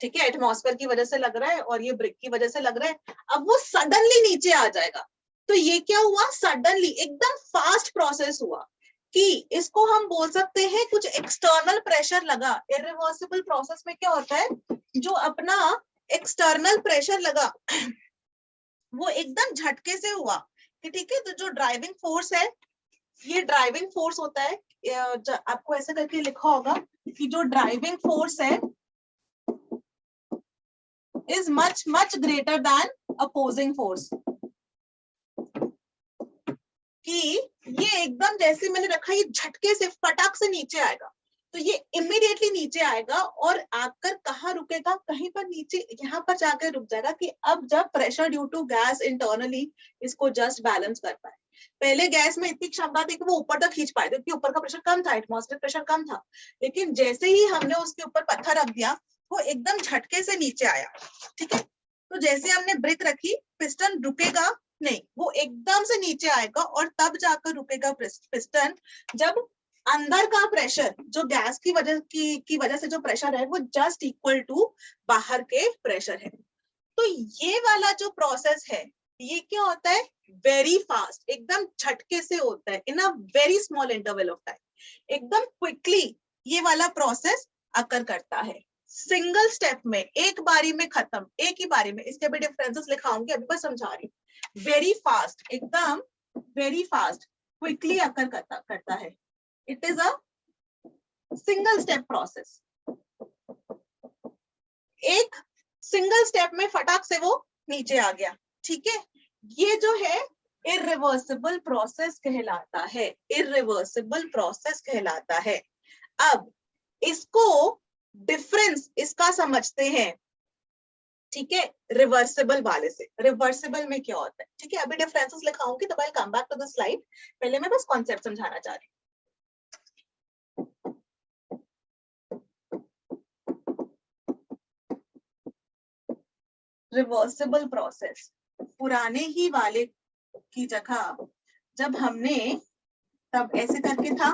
ठीक है, एटमॉस्फेयर की वजह से लग रहा है और ये ब्रिक की वजह से लग रहा है। अब वो सडनली नीचे आ जाएगा। तो ये क्या हुआ, सडनली एकदम फास्ट प्रोसेस हुआ, कि इसको हम बोल सकते हैं कुछ एक्सटर्नल प्रेशर लगा। इरिवर्सिबल प्रोसेस में क्या होता है, जो अपना एक्सटर्नल प्रेशर लगा वो एकदम झटके से हुआ, कि ठीक है, तो जो ड्राइविंग फोर्स है, ये ड्राइविंग फोर्स होता है, आपको ऐसे करके लिखा होगा कि जो ड्राइविंग फोर्स है is much greater than opposing force, कि ये एकदम जैसे मैंने रखा, ये झटके से फटाक से नीचे आएगा, तो ये इमीडिएटली नीचे आएगा और आकर कहाँ रुकेगा, कहीं पर नीचे यहाँ पर जाकर रुक जाएगा, कि अब जब pressure due to gas internally इसको जस्ट बैलेंस कर पाए। पहले गैस में इतनी क्षमता थी कि वो ऊपर तक खींच पाए थे, क्योंकि ऊपर का प्रेशर कम था, एटमॉस्फेरिक प्रेशर कम था, लेकिन जैसे ही हमने उसके ऊपर पत्थर रख दिया वो एकदम झटके से नीचे आया। ठीक है, तो जैसे हमने ब्रिक रखी, पिस्टन रुकेगा नहीं, वो एकदम से नीचे आएगा और तब जाकर रुकेगा पिस्टन, जब अंदर का प्रेशर जो गैस की वजह से जो प्रेशर है वो जस्ट इक्वल टू बाहर के प्रेशर है। तो ये वाला जो प्रोसेस है ये क्या होता है, वेरी फास्ट, एकदम झटके से होता है, in a very small interval of time, एकदम क्विकली ये वाला प्रोसेस अकर करता है, सिंगल स्टेप में, एक बारी में खत्म, एक ही बारी में। इसके भी डिफरेंसेस लिखाऊंगी, अभी बस समझा रही हूँ। वेरी फास्ट, एकदम वेरी फास्ट, क्विकली अकर करता है, it is a single step process. एक सिंगल स्टेप में फटाक से वो नीचे आ गया। ठीक है, ये जो है इरिवर्सिबल प्रोसेस कहलाता है, इरिवर्सिबल प्रोसेस कहलाता है। अब इसको डिफरेंस इसका समझते हैं, ठीक है, रिवर्सिबल वाले से। रिवर्सिबल में क्या होता है, ठीक है, अभी डिफरेंसेस लिखाऊंगी, तो I come back to the slide, पहले मैं बस कॉन्सेप्ट समझाना चाह रही हूँ। रिवर्सिबल प्रोसेस, पुराने ही वाले की जगह जब हमने, तब ऐसे करके था,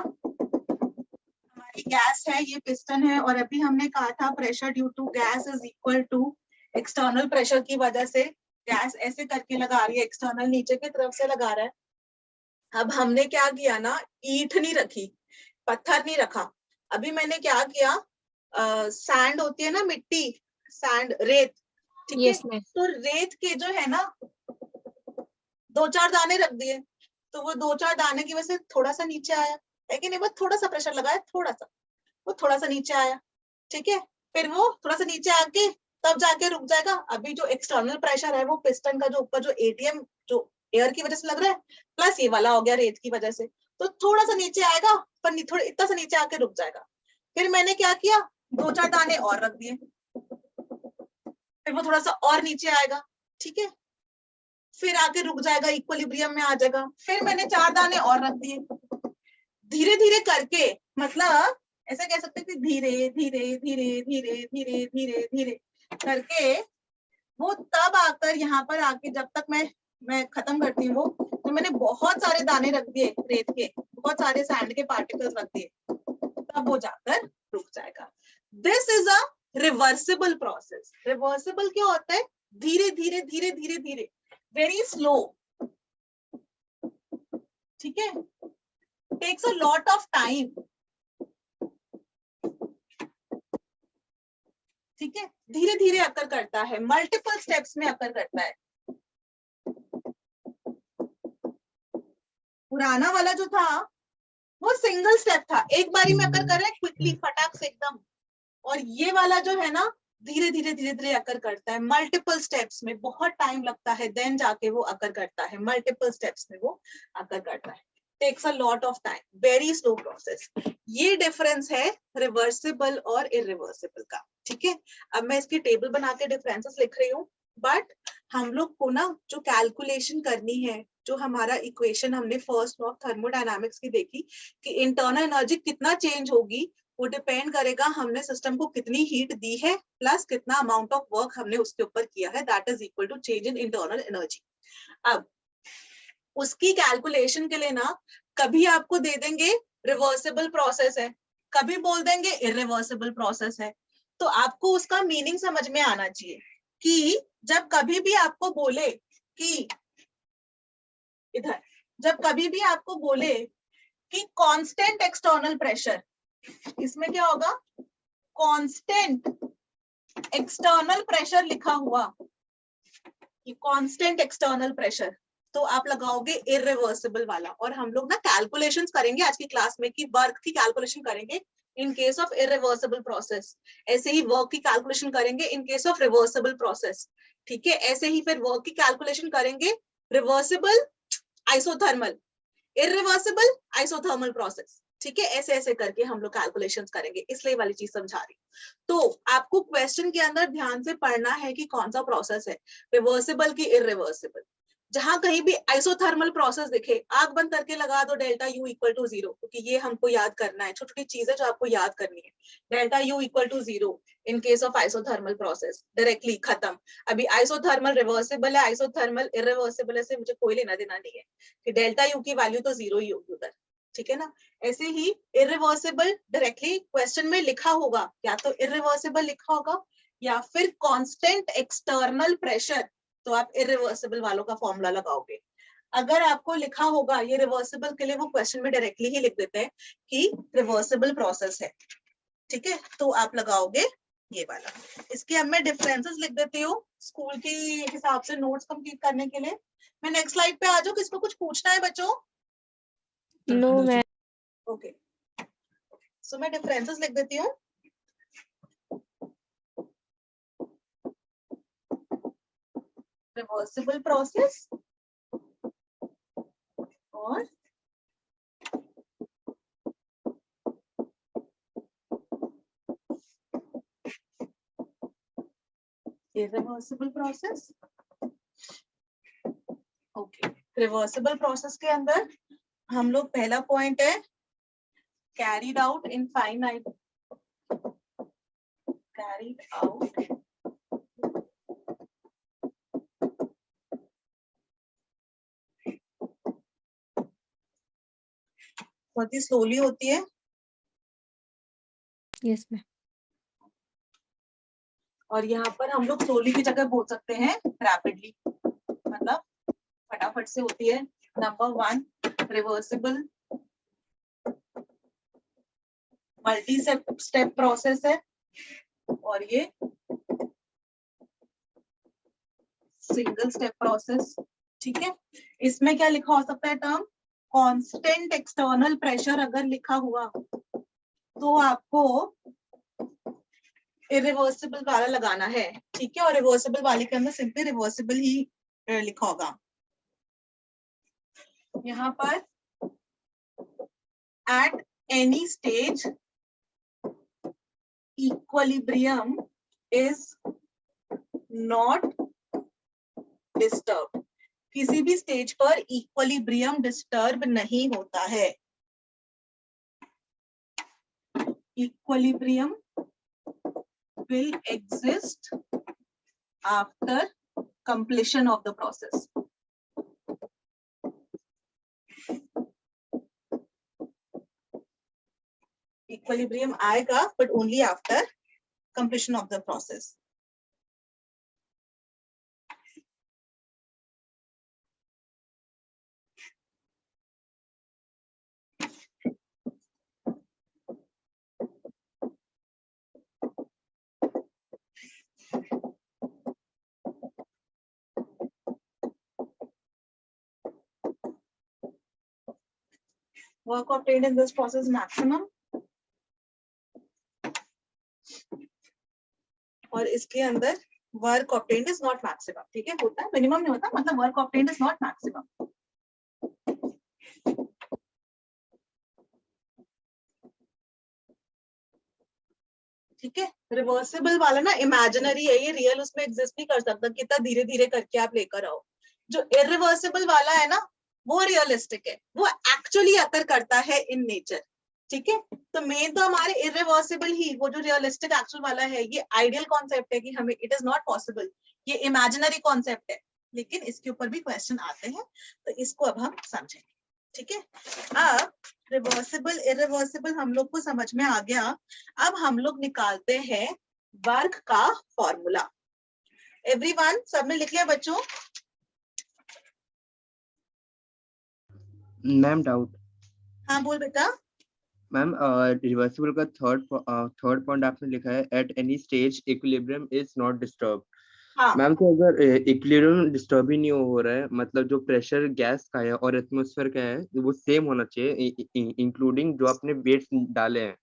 हमारी गैस है, ये पिस्टन है, और अभी हमने कहा था pressure due to gas is equal to external pressure की वजह से गैस ऐसे करके लगा रही है, एक्सटर्नल नीचे की तरफ से लगा रहा है। अब हमने क्या किया ना, ईंट नहीं रखी, पत्थर नहीं रखा, अभी मैंने क्या किया, सैंड होती है ना, मिट्टी, सैंड, रेत, ठीक है, तो रेत के जो है ना 2-4 दाने रख दिए, तो वो 2-4 दाने की वजह से थोड़ा सा नीचे आया है कि नहीं, बस थोड़ा सा प्रेशर लगाया, थोड़ा सा, वो थोड़ा सा नीचे आया, ठीक है। फिर वो थोड़ा सा नीचे आके तब जाके रुक जाएगा। अभी जो एक्सटर्नल प्रेशर है वो पिस्टन का जो ऊपर जो एटीएम जो एयर की वजह से लग रहा है, प्लस ये वाला हो गया रेत की वजह से, तो थोड़ा सा नीचे आएगा, पर थोड़ा इतना सा नीचे आके रुक जाएगा। फिर मैंने क्या किया, 2-4 दाने और रख दिए, फिर वो थोड़ा सा और नीचे आएगा, ठीक है, फिर आके रुक जाएगा, इक्विलिब्रियम में आ जाएगा। फिर मैंने 4 दाने और रख दिए। धीरे धीरे करके, मतलब ऐसा कह सकते हैं कि धीरे धीरे धीरे धीरे धीरे धीरे धीरे करके वो तब आकर यहाँ पर आके, जब तक मैं खत्म करती हूँ वो, तो मैंने बहुत सारे दाने रख दिए रेत के, बहुत सारे सैंड के पार्टिकल्स रख दिए, तब वो जाकर रुक जाएगा। This is a reversible process. Reversible क्या होता है, धीरे धीरे धीरे धीरे धीरे, वेरी स्लो, ठीक है, takes a lot of time, ठीक है, धीरे धीरे अकर करता है, मल्टीपल स्टेप्स में अकर करता है। पुराना वाला जो था वो सिंगल स्टेप था, एक बारी में अकर कर रहे हैं क्विकली, फटाक से एकदम, और ये वाला जो है ना धीरे धीरे धीरे धीरे अकर करता है, मल्टीपल स्टेप्स में, बहुत टाइम लगता है, देन जाके वो अकर करता है, मल्टीपल स्टेप्स में वो अकर करता है, takes a lot of time, very slow process. ये डिफरेंस है रिवर्सिबल और इरिवर्सिबल का, ठीक है। अब मैं इसकी टेबल बना के डिफरेंसेस लिख रही हूँ, बट हम लोग को ना जो कैलकुलेशन करनी है, जो हमारा इक्वेशन हमने फर्स्ट लॉ ऑफ थर्मोडायनामिक्स की देखी कि इंटरनल एनर्जी कितना चेंज होगी, वो डिपेंड करेगा हमने सिस्टम को कितनी हीट दी है प्लस कितना अमाउंट ऑफ वर्क हमने उसके ऊपर किया है, that is equal to change in internal energy. अब उसकी कैलकुलेशन के लिए ना कभी आपको दे देंगे रिवर्सिबल प्रोसेस है, कभी बोल देंगे इरिवर्सिबल प्रोसेस है, तो आपको उसका मीनिंग समझ में आना चाहिए कि जब कभी भी आपको बोले कि इधर, जब कभी भी आपको बोले कि कांस्टेंट एक्सटर्नल प्रेशर, इसमें क्या होगा, कांस्टेंट एक्सटर्नल प्रेशर लिखा हुआ, कि कांस्टेंट एक्सटर्नल प्रेशर, तो आप लगाओगे इरिवर्सिबल वाला। और हम लोग ना कैलकुलेशंस करेंगे आज की क्लास में कि वर्क की कैलकुलेशन करेंगे इन केस ऑफ इरिवर्सिबल प्रोसेस, ऐसे ही वर्क की कैलकुलेशन करेंगे इन केस ऑफ रिवर्सिबल प्रोसेस, ठीक है। ऐसे ही फिर वर्क की कैलकुलेशन करेंगे reversible, isothermal, irreversible, isothermal process, ठीक है। ऐसे ऐसे करके हम लोग कैलकुलेशंस करेंगे, इसलिए वाली चीज समझा रही हूँ। तो आपको क्वेश्चन के अंदर ध्यान से पढ़ना है कि कौन सा प्रोसेस है, रिवर्सिबल की इरिवर्सिबल। जहां कहीं भी आइसोथर्मल प्रोसेस दिखे, आग बंद करके लगा दो डेल्टा यू इक्वल टू 0, क्योंकि ये हमको याद करना है, छोटी छोटी चीजें जो आपको याद करनी है। Delta U equal to 0 in case of isothermal process, directly खत्म। अभी आइसोथर्मल रिवर्सिबल है, आइसोथर्मल इरिवर्सिबल है, से मुझे कोई लेना देना नहीं है कि डेल्टा यू की वैल्यू तो 0 ही होगी उधर, ठीक है ना। ऐसे ही इरिवर्सिबल डायरेक्टली क्वेश्चन में लिखा होगा, या तो इरिवर्सिबल लिखा होगा या फिर कांस्टेंट एक्सटर्नल प्रेशर, तो आप इरिवर्सिबल वालों का फॉर्मूला लगाओगे। अगर आपको लिखा होगा ये रिवर्सिबल के लिए, वो क्वेश्चन में डायरेक्टली ही लिख देते हैं कि रिवर्सिबल प्रोसेस है, ठीक है, तो आप लगाओगे ये वाला। इसके अब मैं डिफरेंसेस लिख देती हूँ स्कूल के हिसाब से नोट्स कंप्लीट करने के लिए। मैं नेक्स्ट स्लाइड पे आ जाऊँ, किसको कुछ पूछना है बच्चों? No ma'am. ओके, सो मैं डिफरेंसेस लिख देती हूँ। रिवर्सिबल प्रोसेस और irreversible process. Okay, reversible process के अंदर हम लोग पहला पॉइंट है carried out in finite, carried out बहुत ही स्लोली होती है। Yes ma'am. और यहाँ पर हम लोग स्लोली की जगह बोल सकते हैं रैपिडली, मतलब फटाफट से होती है। Number 1 reversible multi step process है, और ये सिंगल स्टेप प्रोसेस, ठीक है। इसमें क्या लिखा हो सकता है टर्म, कांस्टेंट एक्सटर्नल प्रेशर अगर लिखा हुआ तो आपको इरिवर्सिबल वाला लगाना है, ठीक है। और रिवर्सिबल वाले के अंदर सिंपली रिवर्सिबल ही लिखा होगा। यहाँ पर at any stage equilibrium is not disturb, किसी भी स्टेज पर इक्विलिब्रियम डिस्टर्ब नहीं होता है। Equilibrium will exist after completion of the process. Equilibrium आएगा but only after completion of the process. Work obtained in this process maximum, और इसके अंदर work obtained is not maximum, ठीक है। होता है मिनिमम नहीं होता, मतलब work obtained is not maximum. ठीक है। रिवर्सिबल वाला ना इमेजिनरी है, ये रियल उसमें एग्जिस्ट नहीं कर सकता, कितना धीरे धीरे करके आप लेकर आओ। जो इरिवर्सिबल वाला है ना वो रियलिस्टिक है, वो एक्चुअली अकर करता है इन नेचर, ठीक है। तो मेन तो हमारे इरिवर्सिबल ही, वो जो रियलिस्टिक एक्चुअल वाला है ये आइडियल कॉन्सेप्ट है कि हमें इट इज नॉट पॉसिबल, ये इमेजिनरी कॉन्सेप्ट है, लेकिन इसके ऊपर भी क्वेश्चन आते हैं तो इसको अब हम समझेंगे, ठीक है। अब रिवर्सिबल इरिवर्सिबल हम लोग को समझ में आ गया। अब हम लोग निकालते हैं वर्क का फॉर्मूला। एवरीवन सबने लिख लिया बच्चों? Ma'am doubt. हाँ बोल बेटा। मैम रिवर्सिबल का थर्ड पॉइंट आपने लिखा है at any stage equilibrium is not disturb. हाँ मैम तो अगर इक्विलिब्रियम डिस्टर्ब ही नहीं हो रहा है, मतलब जो प्रेशर गैस का है और एटमॉस्फेयर का है वो सेम होना चाहिए, इंक्लूडिंग जो आपने वेट्स डाले हैं,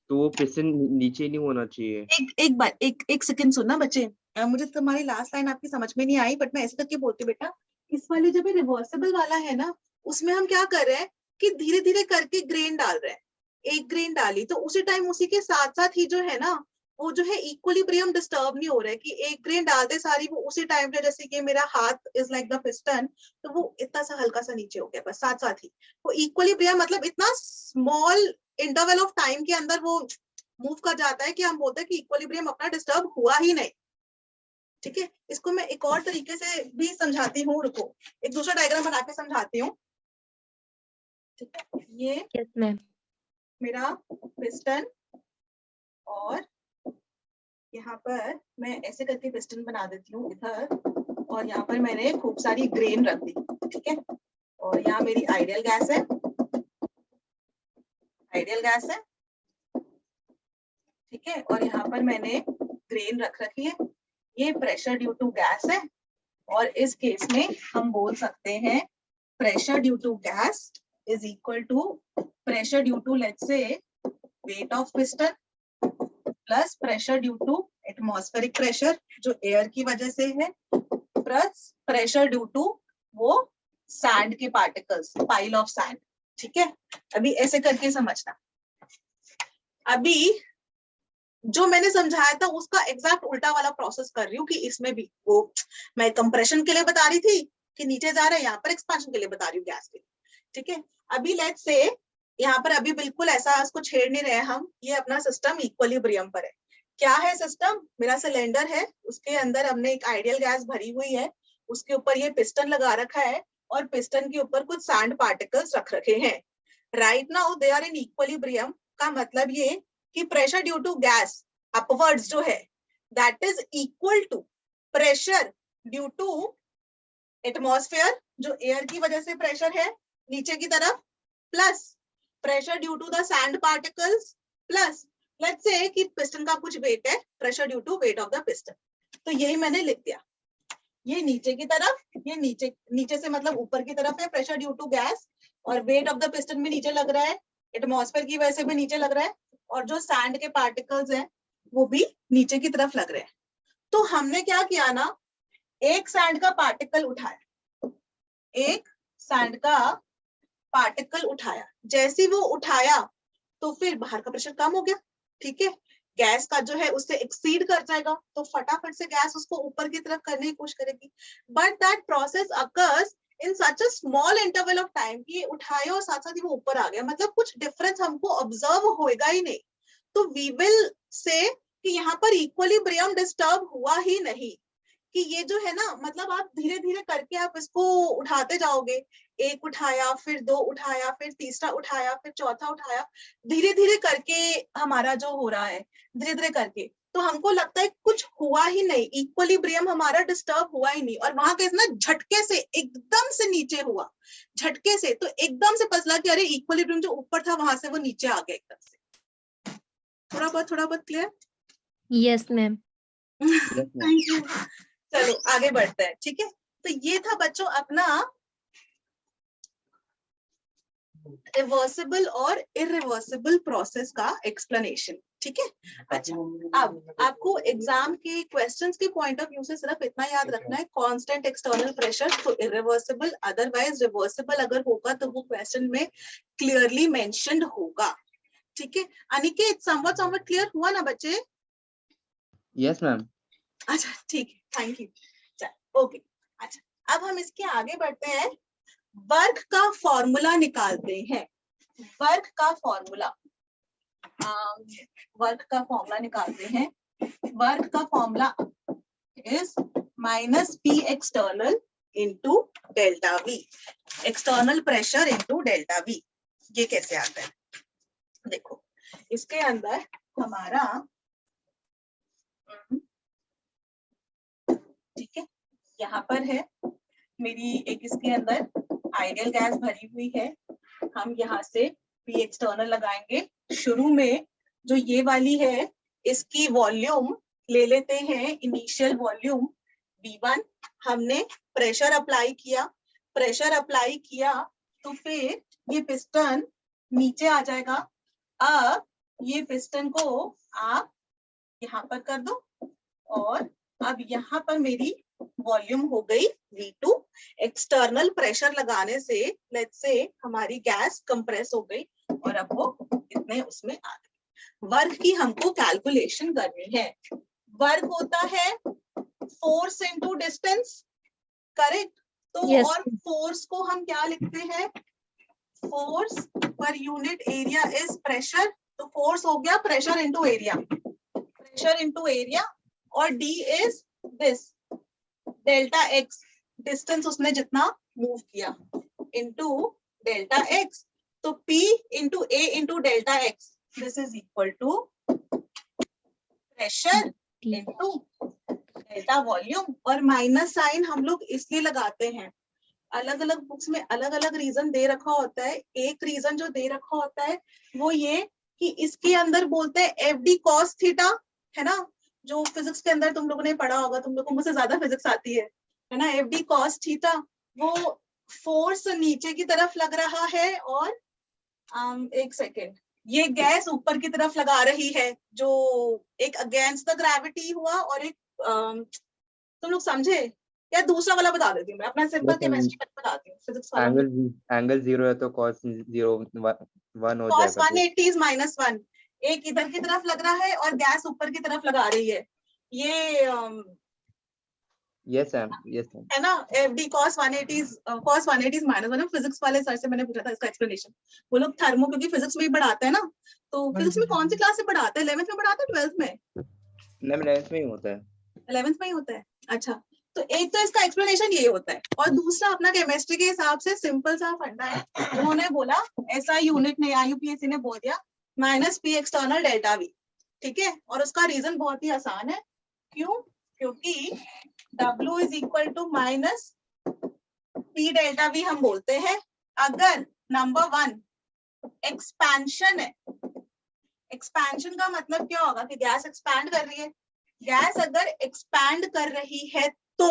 तो वो पिस्टन नीचे नहीं होना चाहिए। एक बार एक सेकंड सुनना बच्चे, मुझे तुम्हारी लास्ट लाइन आपकी समझ में नहीं आई, बट मैं ऐसे करके बोलती हूँ बेटा। इस वाले जब रिवर्सिबल वाला है ना, उसमें हम क्या कर रहे हैं कि धीरे धीरे करके ग्रेन डाल रहे हैं। एक ग्रेन डाली तो उसी टाइम उसी के साथ साथ ही जो है ना वो जो है इक्विलिब्रियम डिस्टर्ब नहीं हो रहा है कि एक ग्रेन डालते सारी वो उसी टाइम पे, जैसे कि मेरा हाथ इज लाइक द पिस्टन, तो वो इतना सा हल्का सा नीचे हो गया बस, साथ साथ ही वो इक्विलिब्रियम, मतलब इतना स्मॉल इंटरवल ऑफ टाइम के अंदर वो मूव कर जाता है कि हम बोलते हैं कि इक्विलिब्रियम अपना डिस्टर्ब हुआ ही नहीं, ठीक है। इसको मैं एक और तरीके से भी समझाती हूँ, रुको एक दूसरा डायग्राम बना के समझाती हूँ, ठीक है। ये यस मैम। मेरा पिस्टन, और यहाँ पर मैं ऐसे करके पिस्टन बना देती हूँ इधर, और यहाँ पर मैंने खूब सारी ग्रेन रख दी, ठीक है। और यहाँ मेरी आइडियल गैस है, आइडियल गैस है, ठीक है। और यहाँ पर मैंने ग्रेन रख रखी है, ये प्रेशर ड्यू टू गैस है, और इस केस में हम बोल सकते हैं pressure due to gas is equal to pressure due to let's say weight of piston plus pressure due to atmospheric pressure जो एयर की वजह से है, प्लस प्रेशर ड्यू टू वो सैंड के पार्टिकल्स, पाइल ऑफ सैंड, ठीक है। अभी ऐसे करके समझना। अभी जो मैंने समझाया था उसका एग्जैक्ट उल्टा वाला प्रोसेस कर रही हूँ कि इसमें भी वो मैं कंप्रेशन के लिए बता रही थी कि नीचे जा रहा है, यहाँ पर एक्सपेंशन के लिए बता रही हूँ गैस के लिए, ठीक है। अभी लेट्स से यहाँ पर अभी बिल्कुल ऐसा उसको छेड़ नहीं रहे हम, ये अपना सिस्टम इक्विलिब्रियम पर है। क्या है सिस्टम? मेरा सिलेंडर है, उसके अंदर हमने एक आइडियल गैस भरी हुई है, उसके ऊपर ये पिस्टन लगा रखा है और पिस्टन के ऊपर कुछ सैंड पार्टिकल्स रख रखे हैं। Right now they are in equilibrium का मतलब ये कि pressure due to gas upwards जो है that is equal to pressure due to atmosphere जो एयर की वजह से प्रेशर है नीचे की तरफ, plus pressure due to the sand particles, plus let's say कि पिस्टन का कुछ वेट है, pressure due to weight of the piston. तो यही मैंने लिख दिया। ये नीचे की तरफ, ये नीचे, नीचे से मतलब ऊपर की तरफ है प्रेशर ड्यू टू गैस, और वेट ऑफ द पिस्टन भी नीचे लग रहा है, एटमॉस्फेयर की वजह से भी नीचे लग रहा है, और जो सैंड के पार्टिकल्स हैं वो भी नीचे की तरफ लग रहे हैं। तो हमने क्या किया ना, एक सैंड का पार्टिकल उठाया, एक सैंड का पार्टिकल उठाया, जैसे वो उठाया तो फिर बाहर का प्रेशर कम हो गया, ठीक है, गैस का जो है उससे एक्सीड कर जाएगा, तो फटाफट से गैस उसको ऊपर की तरफ करने की कोशिश करेगी। But that process occurs in such a small interval of time कि उठाया और साथ साथ ही वो ऊपर आ गया, मतलब कुछ डिफरेंस हमको ऑब्जर्व होएगा ही नहीं। तो वी विल से कि यहाँ पर इक्विलिब्रियम डिस्टर्ब हुआ ही नहीं, कि ये जो है ना, मतलब आप धीरे धीरे करके आप इसको उठाते जाओगे, एक उठाया, फिर दो उठाया, फिर तीसरा उठाया, फिर चौथा उठाया, धीरे धीरे करके हमारा जो हो रहा है, धीरे धीरे करके, तो हमको लगता है कुछ हुआ ही नहीं, इक्विलिब्रियम हमारा डिस्टर्ब हुआ ही नहीं, और वहां के ना झटके से एकदम से नीचे हुआ, झटके से, तो एकदम से पता चला कि अरे इक्विलिब्रियम जो ऊपर था वहां से वो नीचे आ गया एकदम से। थोड़ा बहुत clear? Yes ma'am. Thank you. चलो आगे बढ़ते हैं, ठीक है। तो ये था बच्चों अपना रिवर्सिबल और इरिवर्सिबल प्रोसेस का एक्सप्लेनेशन, ठीक है। अच्छा, अब आपको एग्जाम के क्वेश्चंस के पॉइंट ऑफ व्यू से सिर्फ इतना याद रखना है, कांस्टेंट एक्सटर्नल प्रेशर तो इरिवर्सिबल, अदरवाइज रिवर्सिबल अगर होगा तो वो क्वेश्चन में क्लियरली मेंशन्ड होगा, ठीक है। अनिकेत समवट क्लियर हुआ ना बच्चे? Yes ma'am. अच्छा ठीक है, थैंक यू। चल ओके, अच्छा अब हम इसके आगे बढ़ते हैं, वर्क का फॉर्मूला निकालते हैं। वर्क का फॉर्मूला, वर्क का फॉर्मूला निकालते हैं। वर्क का formula is minus P external into delta we, external pressure into delta we. ये कैसे आता है, देखो इसके अंदर हमारा, ठीक है, यहाँ पर है मेरी एक, इसके अंदर आइडियल गैस भरी हुई है, हम यहाँ से पी एक्सटर्नल लगाएंगे। शुरू में जो ये वाली है इसकी वॉल्यूम ले लेते हैं, इनिशियल वॉल्यूम V1, हमने प्रेशर अप्लाई किया, प्रेशर अप्लाई किया तो फिर ये पिस्टन नीचे आ जाएगा। अब ये पिस्टन को आप यहाँ पर कर दो, और अब यहाँ पर मेरी वॉल्यूम हो गई V2, एक्सटर्नल प्रेशर लगाने से लेट्स से हमारी गैस कंप्रेस हो गई और अब वो इतने उसमें आ गई। वर्क की हमको कैलकुलेशन करनी है। वर्क होता है फोर्स इनटू डिस्टेंस, करेक्ट? तो Yes. और फोर्स को हम क्या लिखते हैं, force per unit area is pressure, तो फोर्स हो गया pressure into area, pressure into area, और D is this delta X, distance उसने जितना मूव किया, इनटू डेल्टा एक्स, तो P into A into delta X, this is equal to pressure into delta volume. और minus sign हम लोग इसलिए लगाते हैं, अलग अलग बुक्स में अलग अलग रीजन दे रखा होता है। एक रीजन जो दे रखा होता है वो ये कि इसके अंदर बोलते हैं एफ डी कॉस थीटा, है ना, जो फिजिक्स के अंदर तुम लोगों ने पढ़ा होगा, तुम लोग को मुझसे ज्यादा फिजिक्स आती है ना, एफ डी कॉस थीटा, वो फोर्स नीचे की तरफ लग रहा है, और एक सेकेंड, ये गैस ऊपर की तरफ लगा रही है, जो एक अगेंस्ट द ग्रेविटी हुआ, और एक तुम लोग समझे या दूसरा वाला बता देती हूँ मैं, अपना सिंपल केमिस्ट्री बताती हूँ, फिजिक्स वाला एंगल 0 है तो cos 0 1 हो cos जाएगा, 180 माइनस 1, एक इधर की तरफ लग रहा है और गैस ऊपर की तरफ लगा रही है, ये यस मैम, यस मैम, है ना, F D cos 180 minus 1। Physics वाले सर से मैंने पूछा था इसका एक्सप्लेनेशन, वो लोग थर्मो, क्योंकि फिजिक्स में ही पढ़ाते हैं ना, तो फिजिक्स में कौन सी क्लास से पढ़ाते हैं, 11th में पढ़ाते हैं 12th में? नहीं 11th में ही होता है, 11th में ही होता है। अच्छा, तो एक तो इसका एक्सप्लेनेशन ये होता है, और दूसरा अपना केमिस्ट्री के हिसाब से सिंपल सा फंडा है, उन्होंने बोला ऐसा यूनिट ने IUPAC ने बोल दिया minus P external delta we, ठीक है, और उसका रीजन बहुत ही आसान है, क्यों? क्योंकि W is equal to minus P delta V हम बोलते हैं अगर नंबर 1 एक्सपेंशन है। एक्सपेंशन का मतलब क्या होगा कि गैस एक्सपैंड कर रही है, गैस अगर एक्सपैंड कर रही है तो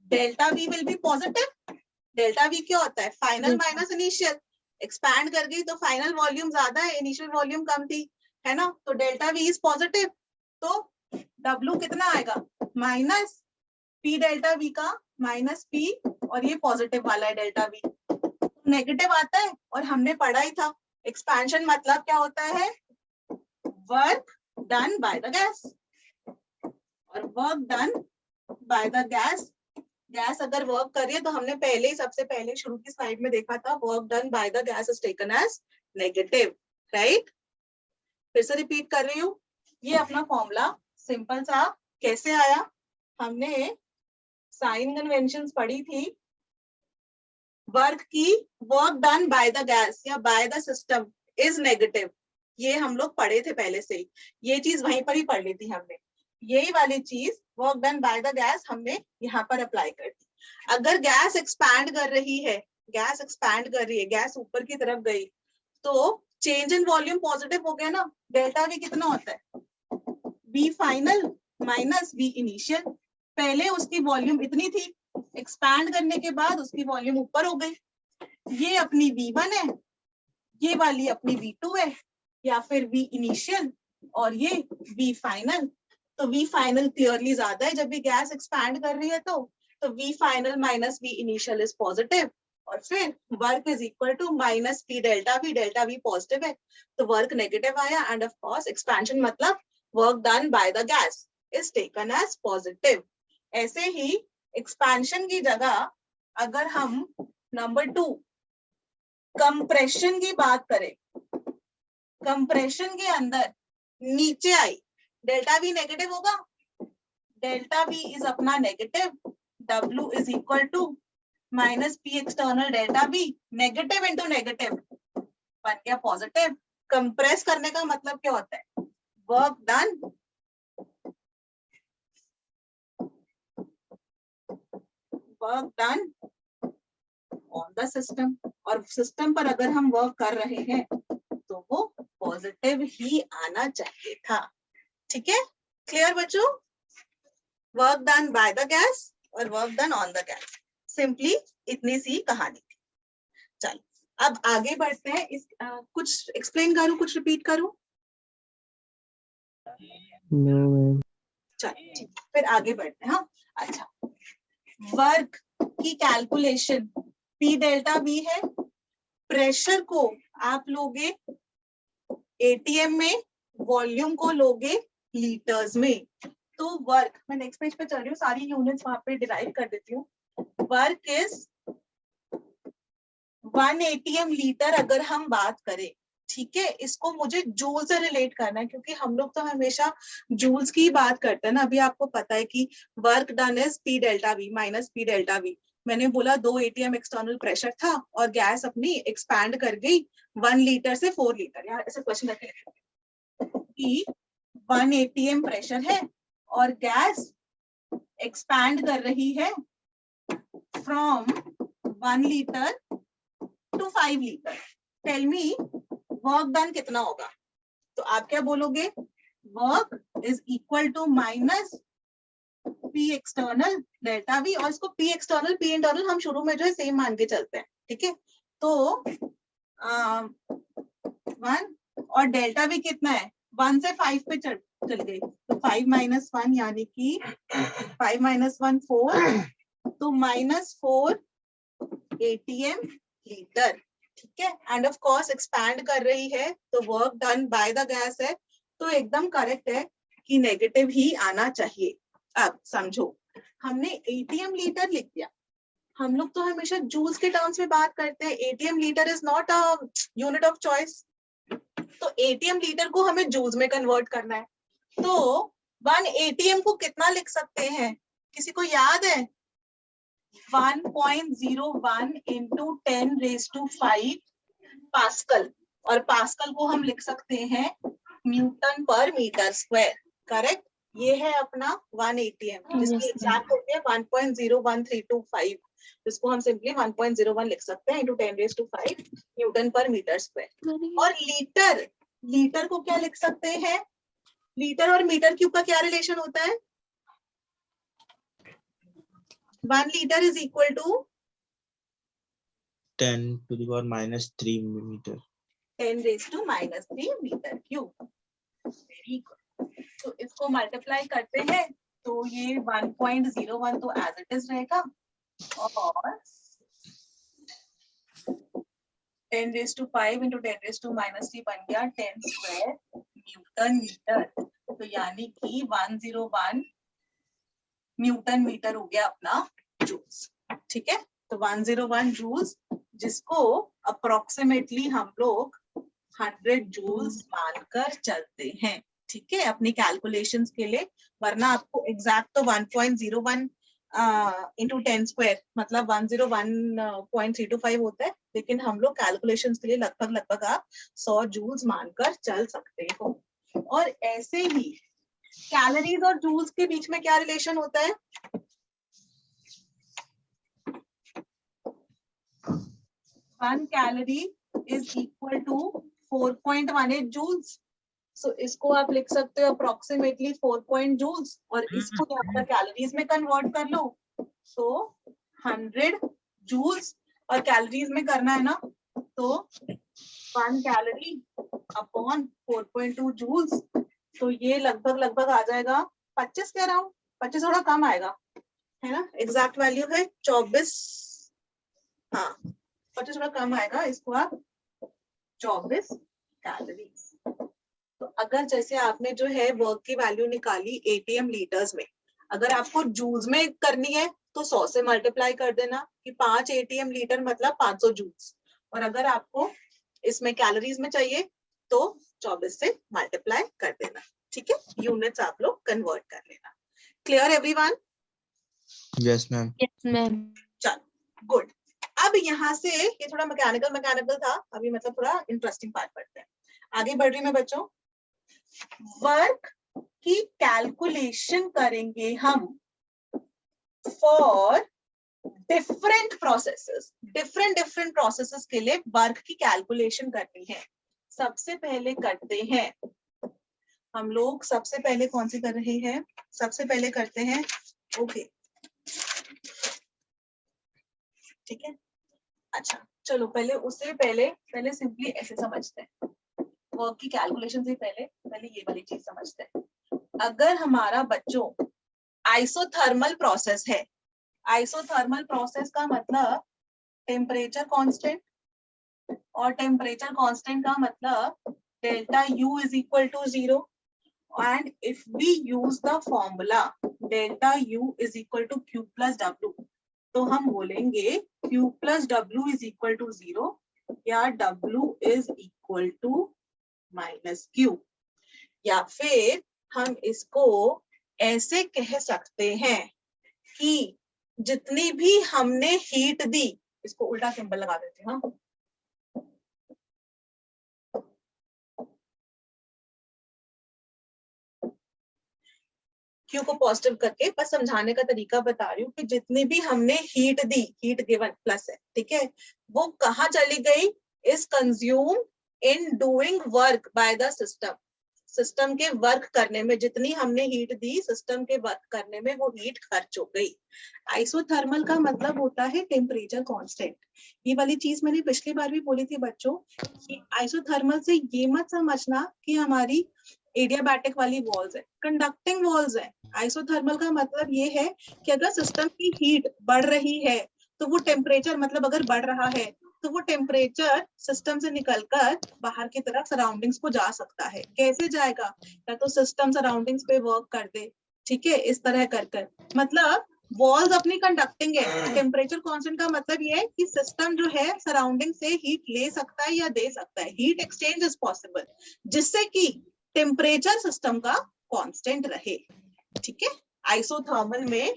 delta we will be positive. Delta we क्या होता है? Final Yes. Minus initial. Expand कर गई तो फाइनल वॉल्यूम ज्यादा है, इनिशियल वॉल्यूम कम थी, है ना? तो डेल्टा वी इज पॉजिटिव, तो W कितना आएगा? माइनस P डेल्टा V का माइनस P, और ये पॉजिटिव वाला है डेल्टा V, नेगेटिव आता है। और हमने पढ़ा ही था एक्सपेंशन मतलब क्या होता है? Work done by the gas, और work done by the gas, gas अगर वर्क कर रही है तो हमने पहले ही सबसे पहले शुरू की स्लाइड में देखा था, work done by the gas is taken as negative, right? फिर से रिपीट कर रही हूँ, ये अपना फॉर्मूला सिंपल सा कैसे आया? हमने साइन कन्वेंशंस पढ़ी थी, वर्क की, work done by the gas या by the system is negative, ये हम लोग पढ़े थे पहले से ही, ये चीज वहीं पर ही पढ़ ली थी हमने। यही वाली चीज work done by the gas हमने यहाँ पर अप्लाई कर दी। अगर गैस एक्सपैंड कर रही है, गैस एक्सपैंड कर रही है, गैस ऊपर की तरफ गई, तो चेंज इन वॉल्यूम पॉजिटिव हो गया ना, डेल्टा वी कितना होता है? V final minus V initial. पहले उसकी वॉल्यूम इतनी थी, एक्सपैंड करने के बाद उसकी वॉल्यूम ऊपर हो गई, ये अपनी V1 है, ये वाली अपनी V2 है, या फिर V इनिशियल और ये V फाइनल। तो V फाइनल क्लियरली ज्यादा है जब भी गैस एक्सपैंड कर रही है, तो V final minus V initial is positive, और फिर work is equal to minus P delta V, delta V positive है तो वर्क नेगेटिव आया, एंड ऑफ कोर्स एक्सपेंशन मतलब work done by the gas is taken as positive. ऐसे ही expansion की जगह अगर हम नंबर 2 कंप्रेशन की बात करें, कंप्रेशन के अंदर नीचे आई, डेल्टा वी नेगेटिव होगा, डेल्टा वी इज अपना negative, W is equal to minus P external delta V, negative into negative बन गया पॉजिटिव। कंप्रेस करने का मतलब क्या होता है? Work done on the system, और सिस्टम पर अगर हम वर्क कर रहे हैं तो वो पॉजिटिव ही आना चाहिए था। ठीक है, क्लियर बच्चों? Work done by the gas और work done on the gas, simply इतनी सी कहानी थी। चलो अब आगे बढ़ते हैं। कुछ एक्सप्लेन करूं, कुछ रिपीट करूं? No, ma'am. चलो ठीक, फिर आगे बढ़ते हैं। हाँ, अच्छा, वर्क की कैलकुलेशन P डेल्टा V है, प्रेशर को आप लोगे ATM में, वॉल्यूम को लोगे लीटर्स में। तो वर्क, मैं नेक्स्ट पेज पे चल रही हूँ, सारी यूनिट्स वहां पे डिराइव कर देती हूँ। वर्क इज 1 ATM लीटर अगर हम बात करें, ठीक है? इसको मुझे जूल से रिलेट करना है क्योंकि हम लोग तो हमेशा जूल्स की बात करते हैं ना। अभी आपको पता है कि work done is P delta V minus P delta V। मैंने बोला 2 ATM एक्सटर्नल प्रेशर था और गैस अपनी एक्सपैंड कर गई 1 लीटर से 4 लीटर। यार ऐसे क्वेश्चन रखे कि 1 ATM प्रेशर है और गैस एक्सपैंड कर रही है from 1 litre to 5 litre. Tell me work done कितना होगा? तो आप क्या बोलोगे? Work is equal to minus P external delta V, और इसको P एक्सटर्नल P इंटरनल हम शुरू में जो है सेम मान के चलते हैं, ठीक है? तो 1 और डेल्टा V कितना है? 1 से 5 पे चल गई, तो 5 माइनस 1 यानी कि 5 माइनस 1 4, तो माइनस 4 ATM लीटर, ठीक है? एंड ऑफ कोर्स एक्सपैंड कर रही है तो work done by the gas है, तो एकदम करेक्ट है कि नेगेटिव ही आना चाहिए। अब समझो, हमने ATM लीटर लिख दिया, हम लोग तो हमेशा जूल्स के टर्म्स में बात करते हैं। ATM litre is not a unit of choice, तो ATM लीटर को हमें जूल्स में कन्वर्ट करना है। तो 1 ATM को कितना लिख सकते हैं? किसी को याद है? 1.01 into 10 raised to 5 पास्कल, और पास्कल को हम लिख सकते हैं न्यूटन पर मीटर स्क्वायर, करेक्ट? ये है अपना 1 ATM जिसकी एग्जैक्ट होती है 1.01325, जिसको हम सिंपली 1.01 लिख सकते हैं into 10 raised to 5 न्यूटन पर मीटर स्क्वायर। और लीटर, लीटर को क्या लिख सकते हैं? लीटर और मीटर क्यूब का क्या रिलेशन होता है? 1 liter is equal to 10 to the power minus 3 meter. 10 raised to minus 3 meter cube. Very good. तो इसको मल्टीप्लाई करते हैं तो ये 1.01 तो एज इट इज रहेगा और 10 raised to 5 into 10 raised to minus 3 बन गया 10 स्क्वायर न्यूटन मीटर. तो यानी कि 101 न्यूटन मीटर हो गया अपना जूल्स. ठीक है. तो 101 जूल्स जिसको अप्रोक्सीमेटली हम लोग 100 जूल्स मानकर चलते हैं. ठीक है, अपनी कैलकुलेशंस के लिए. वरना आपको एग्जैक्ट तो 1.01 इंटू 10 स्क्वायर मतलब 101.325 होता है, लेकिन हम लोग कैलकुलेशंस के लिए लगभग आप 100 जूल्स मानकर चल सकते हो. और ऐसे ही कैलोरीज और जूल्स के बीच में क्या रिलेशन होता है? 1 calorie is equal to 4.18 joules. So इसको आप लिख सकते हो अप्रोक्सीमेटली 4 पॉइंट जूल्स और इसको यहाँ पर कैलोरीज में कन्वर्ट कर लो. सो 100 जूल्स और कैलोरीज में करना है ना, तो 1 कैलोरी अपॉन 4.2 जूल्स. तो ये लगभग आ जाएगा 25 के अराउंड. 25 थोड़ा कम आएगा है ना. एग्जैक्ट वैल्यू है 24. हाँ 25 थोड़ा कम आएगा. इसको आप 24 कैलोरीज. तो अगर जैसे आपने जो है वर्क की वैल्यू निकाली एटीएम लीटर्स में, अगर आपको जूल्स में करनी है तो 100 से मल्टीप्लाई कर देना कि 5 एटीएम लीटर मतलब 500 जूल्स. और अगर आपको इसमें कैलोरीज में चाहिए तो 24 से मल्टीप्लाई कर देना. ठीक है, यूनिट्स आप लोग कन्वर्ट कर लेना. Clear everyone? Yes, ma'am. Yes, ma'am. चलो गुड. अब यहाँ से ये थोड़ा मैकेनिकल था, अभी मतलब थोड़ा इंटरेस्टिंग पार्ट पढ़ते हैं. आगे बढ़ रही मैं बच्चों. वर्क की कैलकुलेशन करेंगे हम for different processes. Different processes के लिए वर्क की कैलकुलेशन करनी है. सबसे पहले करते हैं हम लोग, सबसे पहले कौन सी कर रहे हैं? सबसे पहले करते हैं ओके. ठीक है, अच्छा चलो पहले उससे पहले सिंपली ऐसे समझते हैं. वर्क की कैलकुलेशन से पहले ये वाली चीज समझते हैं. अगर हमारा बच्चों आइसोथर्मल प्रोसेस है, आइसोथर्मल प्रोसेस का मतलब टेम्परेचर कांस्टेंट, और टेम्परेचर कांस्टेंट का मतलब delta U is equal to 0. And if we use the formula delta U is equal to Q plus W, तो हम बोलेंगे Q plus W is equal to 0 या W is equal to minus Q. या फिर हम इसको ऐसे कह सकते हैं कि जितनी भी हमने हीट दी, इसको उल्टा सिंबल लगा देते हैं. हाँ क्यू को पॉजिटिव करके बस समझाने का तरीका बता रही हूँ कि जितनी भी हमने हीट दी, हीट गिवन प्लस है, ठीक है, वो कहाँ चली गई? Is consume in doing work by the system. System के वर्क करने में जितनी हमने हीट दी, सिस्टम के वर्क करने में वो हीट खर्च हो गई. आइसोथर्मल का मतलब होता है टेम्परेचर कांस्टेंट. ये वाली चीज मैंने पिछली बार भी बोली थी बच्चों कि आइसोथर्मल से ये मत समझना कि हमारी एडियाबैटिक वाली वॉल्स है, कंडक्टिंग वॉल्स है. आइसोथर्मल का मतलब ये है कि अगर सिस्टम की हीट बढ़ रही है तो वो टेम्परेचर मतलब अगर बढ़ रहा है तो वो टेम्परेचर सिस्टम से निकलकर बाहर की तरफ सराउंडिंग्स को जा सकता है. कैसे जाएगा? या तो सिस्टम सराउंडिंग्स पे वर्क कर दे, ठीक है, इस तरह कर मतलब वॉल्स अपनी कंडक्टिंग है. टेम्परेचर कांस्टेंट का मतलब ये है कि सिस्टम जो है सराउंडिंग से हीट ले सकता है या दे सकता है. हीट एक्सचेंज इज पॉसिबल जिससे कि टेम्परेचर सिस्टम का कांस्टेंट रहे. ठीक है, आइसोथर्मल में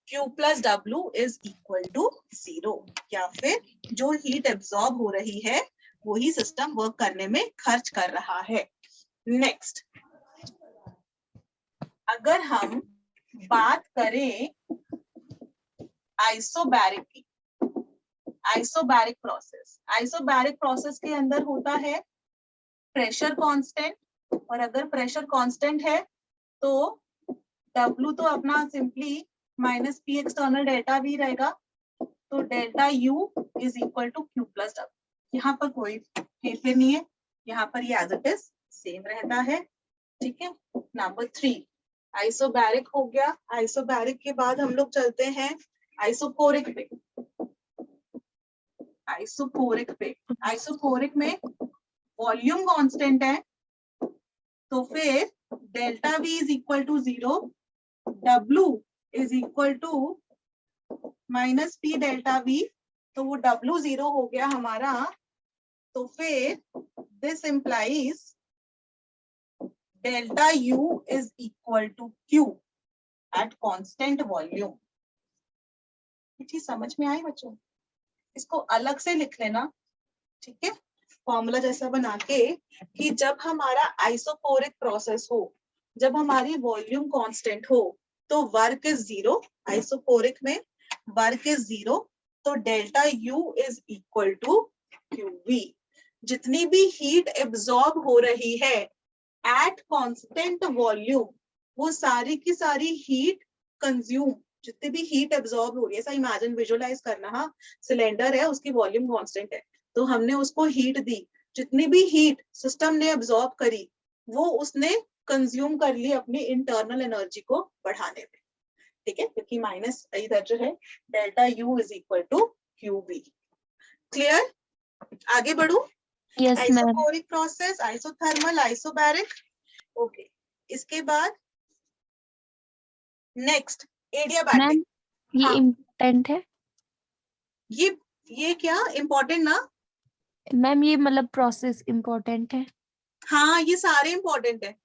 Q plus W is equal to 0. या फिर जो हीट एब्सॉर्ब हो रही है वही सिस्टम वर्क करने में खर्च कर रहा है. नेक्स्ट, अगर हम बात करें आइसोबैरिक की, आइसोबैरिक प्रोसेस के अंदर होता है प्रेशर कांस्टेंट. और अगर प्रेशर कांस्टेंट है तो W तो अपना simply minus P external delta V रहेगा, तो delta U is equal to Q plus W. यहाँ पर कोई हेरफेर नहीं है, यहाँ पर ये एज इट इज सेम रहता है। ठीक है, नंबर 3 आइसोबैरिक हो गया। आइसोबैरिक के बाद हम लोग चलते हैं आइसोकोरिक पे। आइसोकोरिक में वॉल्यूम कांस्टेंट है, तो फिर delta V is equal to 0, W is equal to minus P delta V, तो वो डब्ल्यू 0 हो गया हमारा। तो फिर this implies delta U is equal to Q at constant volume. ये चीज समझ में आई बच्चों? इसको अलग से लिख लेना, ठीक है, फॉर्मूला जैसा बना के, कि जब हमारा आइसोकोरिक प्रोसेस हो, जब हमारी वॉल्यूम कांस्टेंट हो, तो वर्क इज 0। आइसोकोरिक में वर्क इज 0, तो delta U is equal to Q V. जितनी भी हीट एब्जॉर्ब हो रही है एट कांस्टेंट वॉल्यूम, वो सारी की सारी हीट कंज्यूम, जितनी भी हीट एब्जॉर्ब हो रही है, ऐसा इमेजिन विजुअलाइज करना। हाँ, सिलेंडर है, उसकी वॉल्यूम कांस्टेंट है, तो हमने उसको हीट दी, जितनी भी हीट सिस्टम ने एब्जॉर्ब करी, वो उसने कंज्यूम कर ली अपनी इंटरनल एनर्जी को बढ़ाने में। ठीक है, क्योंकि माइनस इधर जो है delta U is equal to Q V. Clear? आगे बढ़ू। Yes ma'am. Isochoric process, isothermal, isobaric. Okay, इसके बाद नेक्स्ट एडियाबैटिक। मैम ये हाँ। इम्पोर्टेंट है ये क्या इम्पोर्टेंट ना? मैम, ये मतलब प्रोसेस इम्पोर्टेंट है। हाँ, ये सारे इम्पोर्टेंट है,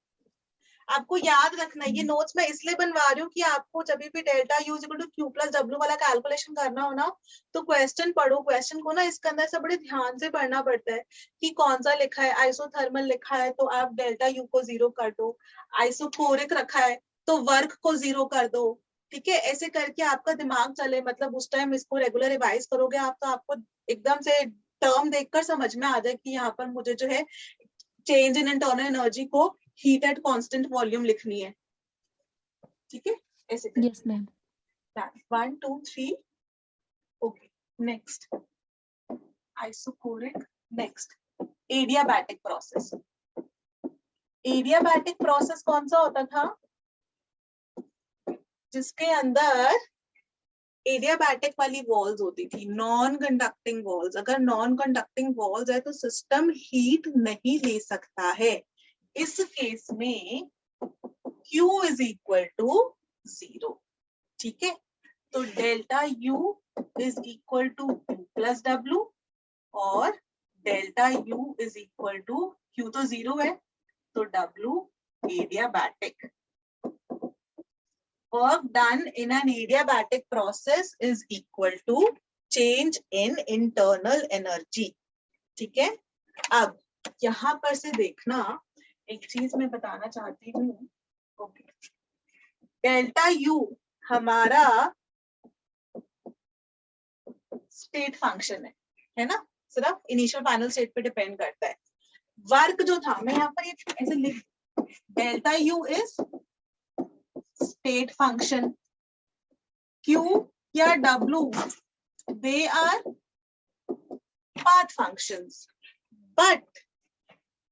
आपको याद रखना है। ये नोट्स मैं इसलिए बनवा रही हूँ कि आपको जब भी delta U equal to Q plus W वाला कैलकुलेशन करना हो ना, तो क्वेश्चन पढ़ो। क्वेश्चन को ना इसके अंदर से बड़े ध्यान से पढ़ना पड़ता है कि कौन सा लिखा है। आइसोथर्मल लिखा है तो आप डेल्टा यू को 0 कर दो, आइसोकोरिक रखा है तो वर्क को 0 कर दो। ठीक है, ऐसे करके आपका दिमाग चले, मतलब उस टाइम इसको रेगुलर रिवाइज करोगे आप, तो आपको एकदम से टर्म देखकर समझ में आ जाए कि यहाँ पर मुझे जो है चेंज इन इंटरनल एनर्जी को हीट एट कांस्टेंट वॉल्यूम लिखनी है। ठीक है, ऐसे करके। Yes ma'am. 1 2 3। Okay, next isochoric. Next adiabatic process. Adiabatic process कौन सा होता था? जिसके अंदर एडियाबैटिक वाली वॉल्स होती थी, नॉन कंडक्टिंग वॉल्स। अगर नॉन कंडक्टिंग वॉल्स है तो सिस्टम हीट नहीं ले सकता है। इस केस में Q इज इक्वल टू 0। ठीक है, तो delta U is equal to Q plus W, और delta U is equal to Q तो 0 है, तो W adiabatic. Work done in an adiabatic process is equal to change in internal energy. ठीक है, अब यहाँ पर से देखना, एक चीज मैं बताना चाहती हूँ। ओके, डेल्टा यू हमारा स्टेट फंक्शन है ना, सिर्फ इनिशियल फाइनल स्टेट पे डिपेंड करता है। वर्क जो था, मैं यहाँ पर ये ऐसे लिख, delta U is state function, Q या W they are path functions, but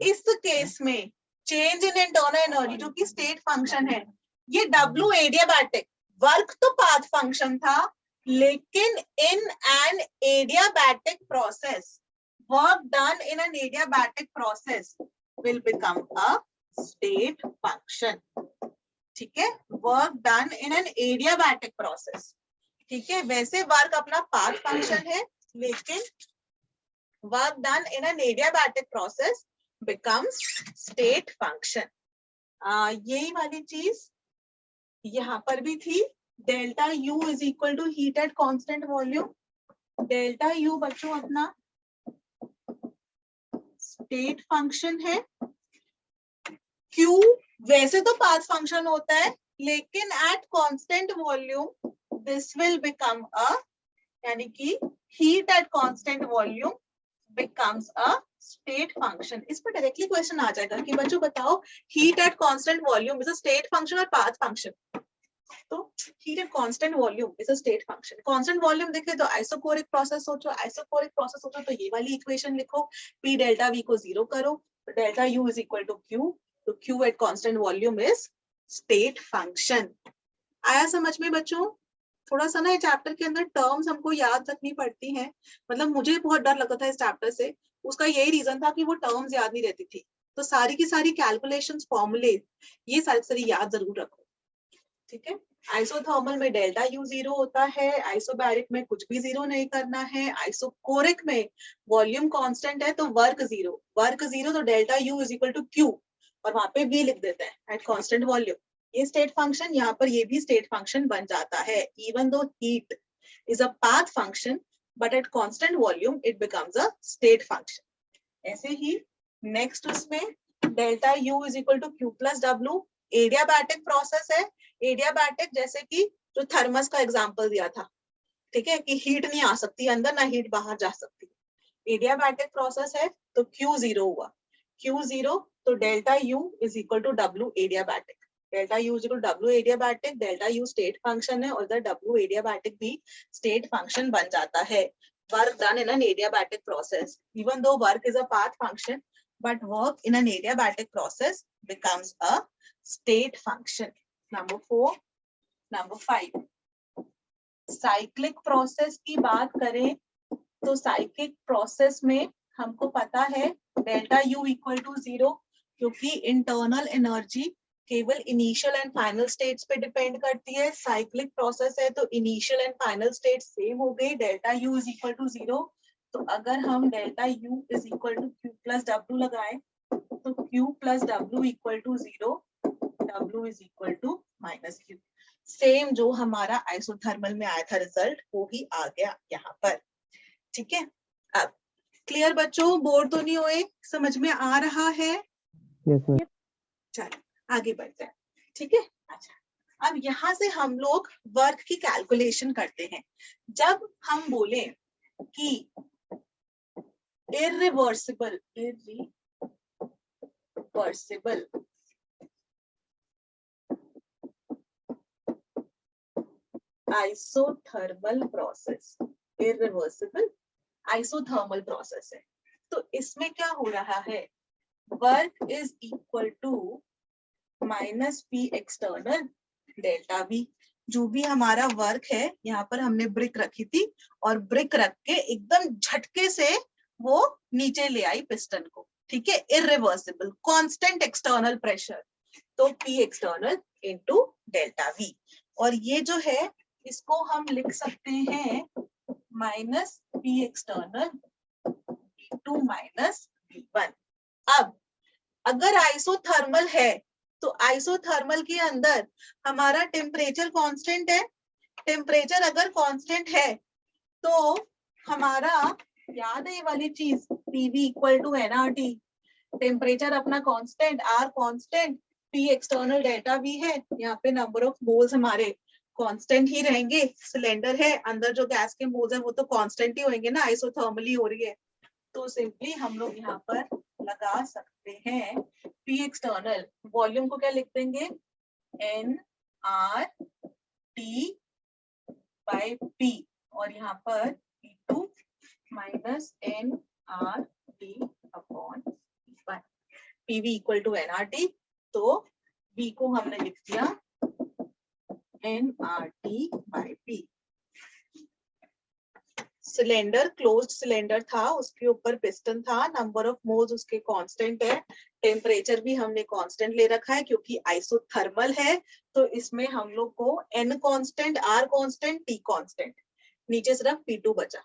इस केस में चेंज इन इंटरनल एनर्जी जो कि स्टेट फंक्शन है, ये W एडियाबैटिक, वर्क तो पाथ फंक्शन था, लेकिन इन an adiabatic process, work done in an adiabatic process will become a state function. ठीक है, work done in an adiabatic process. ठीक है, वैसे वर्क अपना पाथ फंक्शन है, लेकिन work done in an adiabatic process becomes state function. यही वाली चीज यहाँ पर भी थी। Delta U is equal to heat at constant volume. Delta U बच्चों अपना स्टेट फंक्शन है। क्यू वैसे तो पाथ फंक्शन होता है, लेकिन eight constant volume this will become a, यानी कि heat at constant volume becomes a state function. इस पर डायरेक्टली क्वेश्चन आ जाएगा कि बच्चों बताओ heat at constant volume is a state function और पाथ फंक्शन। तो heat at constant volume is a state function. Constant volume देखे तो आइसोकोरिक प्रोसेस सोचो, आइसोकोरिक प्रोसेस सोचो तो ये वाली इक्वेशन लिखो, P डेल्टा V को 0 करो, delta U is equal to Q, तो Q at constant volume is state function. आया समझ में बच्चों? थोड़ा सा ना ये चैप्टर के अंदर टर्म्स हमको याद रखनी पड़ती हैं, मतलब मुझे बहुत डर लगता था इस चैप्टर से, उसका यही रीजन था कि वो टर्म्स याद नहीं रहती थी, तो सारी की सारी कैलकुलेशंस, फॉर्मूले, ये सारी याद जरूर रखो, ठीक है। आइसोथर्मल में डेल्टा यू 0 होता है, आइसोबैरिक में कुछ भी 0 नहीं करना है, आइसोकोरिक में वॉल्यूम कांस्टेंट है तो वर्क 0 तो delta U is equal to Q, और वहां पे v लिख देते हैं एट कांस्टेंट वॉल्यूम। ये स्टेट फंक्शन, यहाँ पर ये भी स्टेट फंक्शन बन जाता है, even though heat is a path function but at constant volume it becomes a state function. ऐसे ही नेक्स्ट उसमें delta U is equal to Q plus W, adiabatic process है। एडियाबैटिक जैसे कि जो थर्मस का एग्जांपल दिया था, ठीक है, कि हीट नहीं आ सकती अंदर ना हीट बाहर जा सकती, एडियाबैटिक प्रोसेस है तो Q0 हुआ, Q0 तो delta U is equal to W adiabatic, delta U is equal to W adiabatic, delta U state function है और इधर W एडियाबैटिक भी स्टेट फंक्शन बन जाता है। Work done in an adiabatic process, even though work is a path function but work in an adiabatic process becomes a state function. Number 4, number 5. Cyclic process की बात करें तो cyclic process में हमको पता है डेल्टा यू इक्वल टू 0, क्योंकि internal energy केवल इनिशियल एंड फाइनल स्टेट्स पे डिपेंड करती है। साइक्लिक प्रोसेस है तो initial and final state same हो गई, delta U is equal to 0। तो अगर हम delta U is equal to Q plus W लगाए तो Q plus W equal to 0, W is equal to minus Q. Same जो हमारा आइसोथर्मल में आया था रिजल्ट वो ही आ गया यहाँ पर, ठीक है। अब क्लियर बच्चों, बोर तो नहीं हुए, समझ में आ रहा है? Yes ma'am. चलो आगे बढ़ते हैं, ठीक है। अच्छा, अब यहाँ से हम लोग वर्क की कैलकुलेशन करते हैं। जब हम बोले कि irreversible isothermal process, irreversible isothermal process है, तो इसमें क्या हो रहा है, work is equal to minus P external delta V. जो भी हमारा वर्क है, यहाँ पर हमने ब्रिक रखी थी और ब्रिक रख के एकदम झटके से वो नीचे ले आई पिस्टन को, ठीक है। इरिवर्सिबल कांस्टेंट एक्सटर्नल प्रेशर, तो P external into delta V, और ये जो है इसको हम लिख सकते हैं minus P external two minus V1। अब अगर आइसोथर्मल है तो आइसोथर्मल के अंदर हमारा टेम्परेचर कांस्टेंट है, टेम्परेचर अगर कांस्टेंट है तो हमारा याद है ये वाली चीज PV equal to nRT, temperature अपना constant, R constant, P external delta V है, यहाँ पे नंबर ऑफ मोल्स हमारे कांस्टेंट ही रहेंगे, सिलेंडर है अंदर जो गैस के मोल्स है वो तो कांस्टेंट ही होंगे ना, आइसोथर्मली हो रही है। तो सिंपली हम लोग यहाँ पर लगा सकते हैं P एक्सटर्नल, वॉल्यूम को क्या लिख देंगे, nRT बाय P, और यहाँ पर P2 minus nRT upon P1, PV equal to nRT, तो V को हमने लिख दिया nRT by P। Cylinder closed cylinder था, उसके ऊपर पिस्टन था, नंबर ऑफ मोल्स उसके कांस्टेंट है, टेम्परेचर भी हमने कांस्टेंट ले रखा है क्योंकि आइसोथर्मल है, तो इसमें हम लोग को N constant, R constant, T constant, नीचे सिर्फ P2 बचा,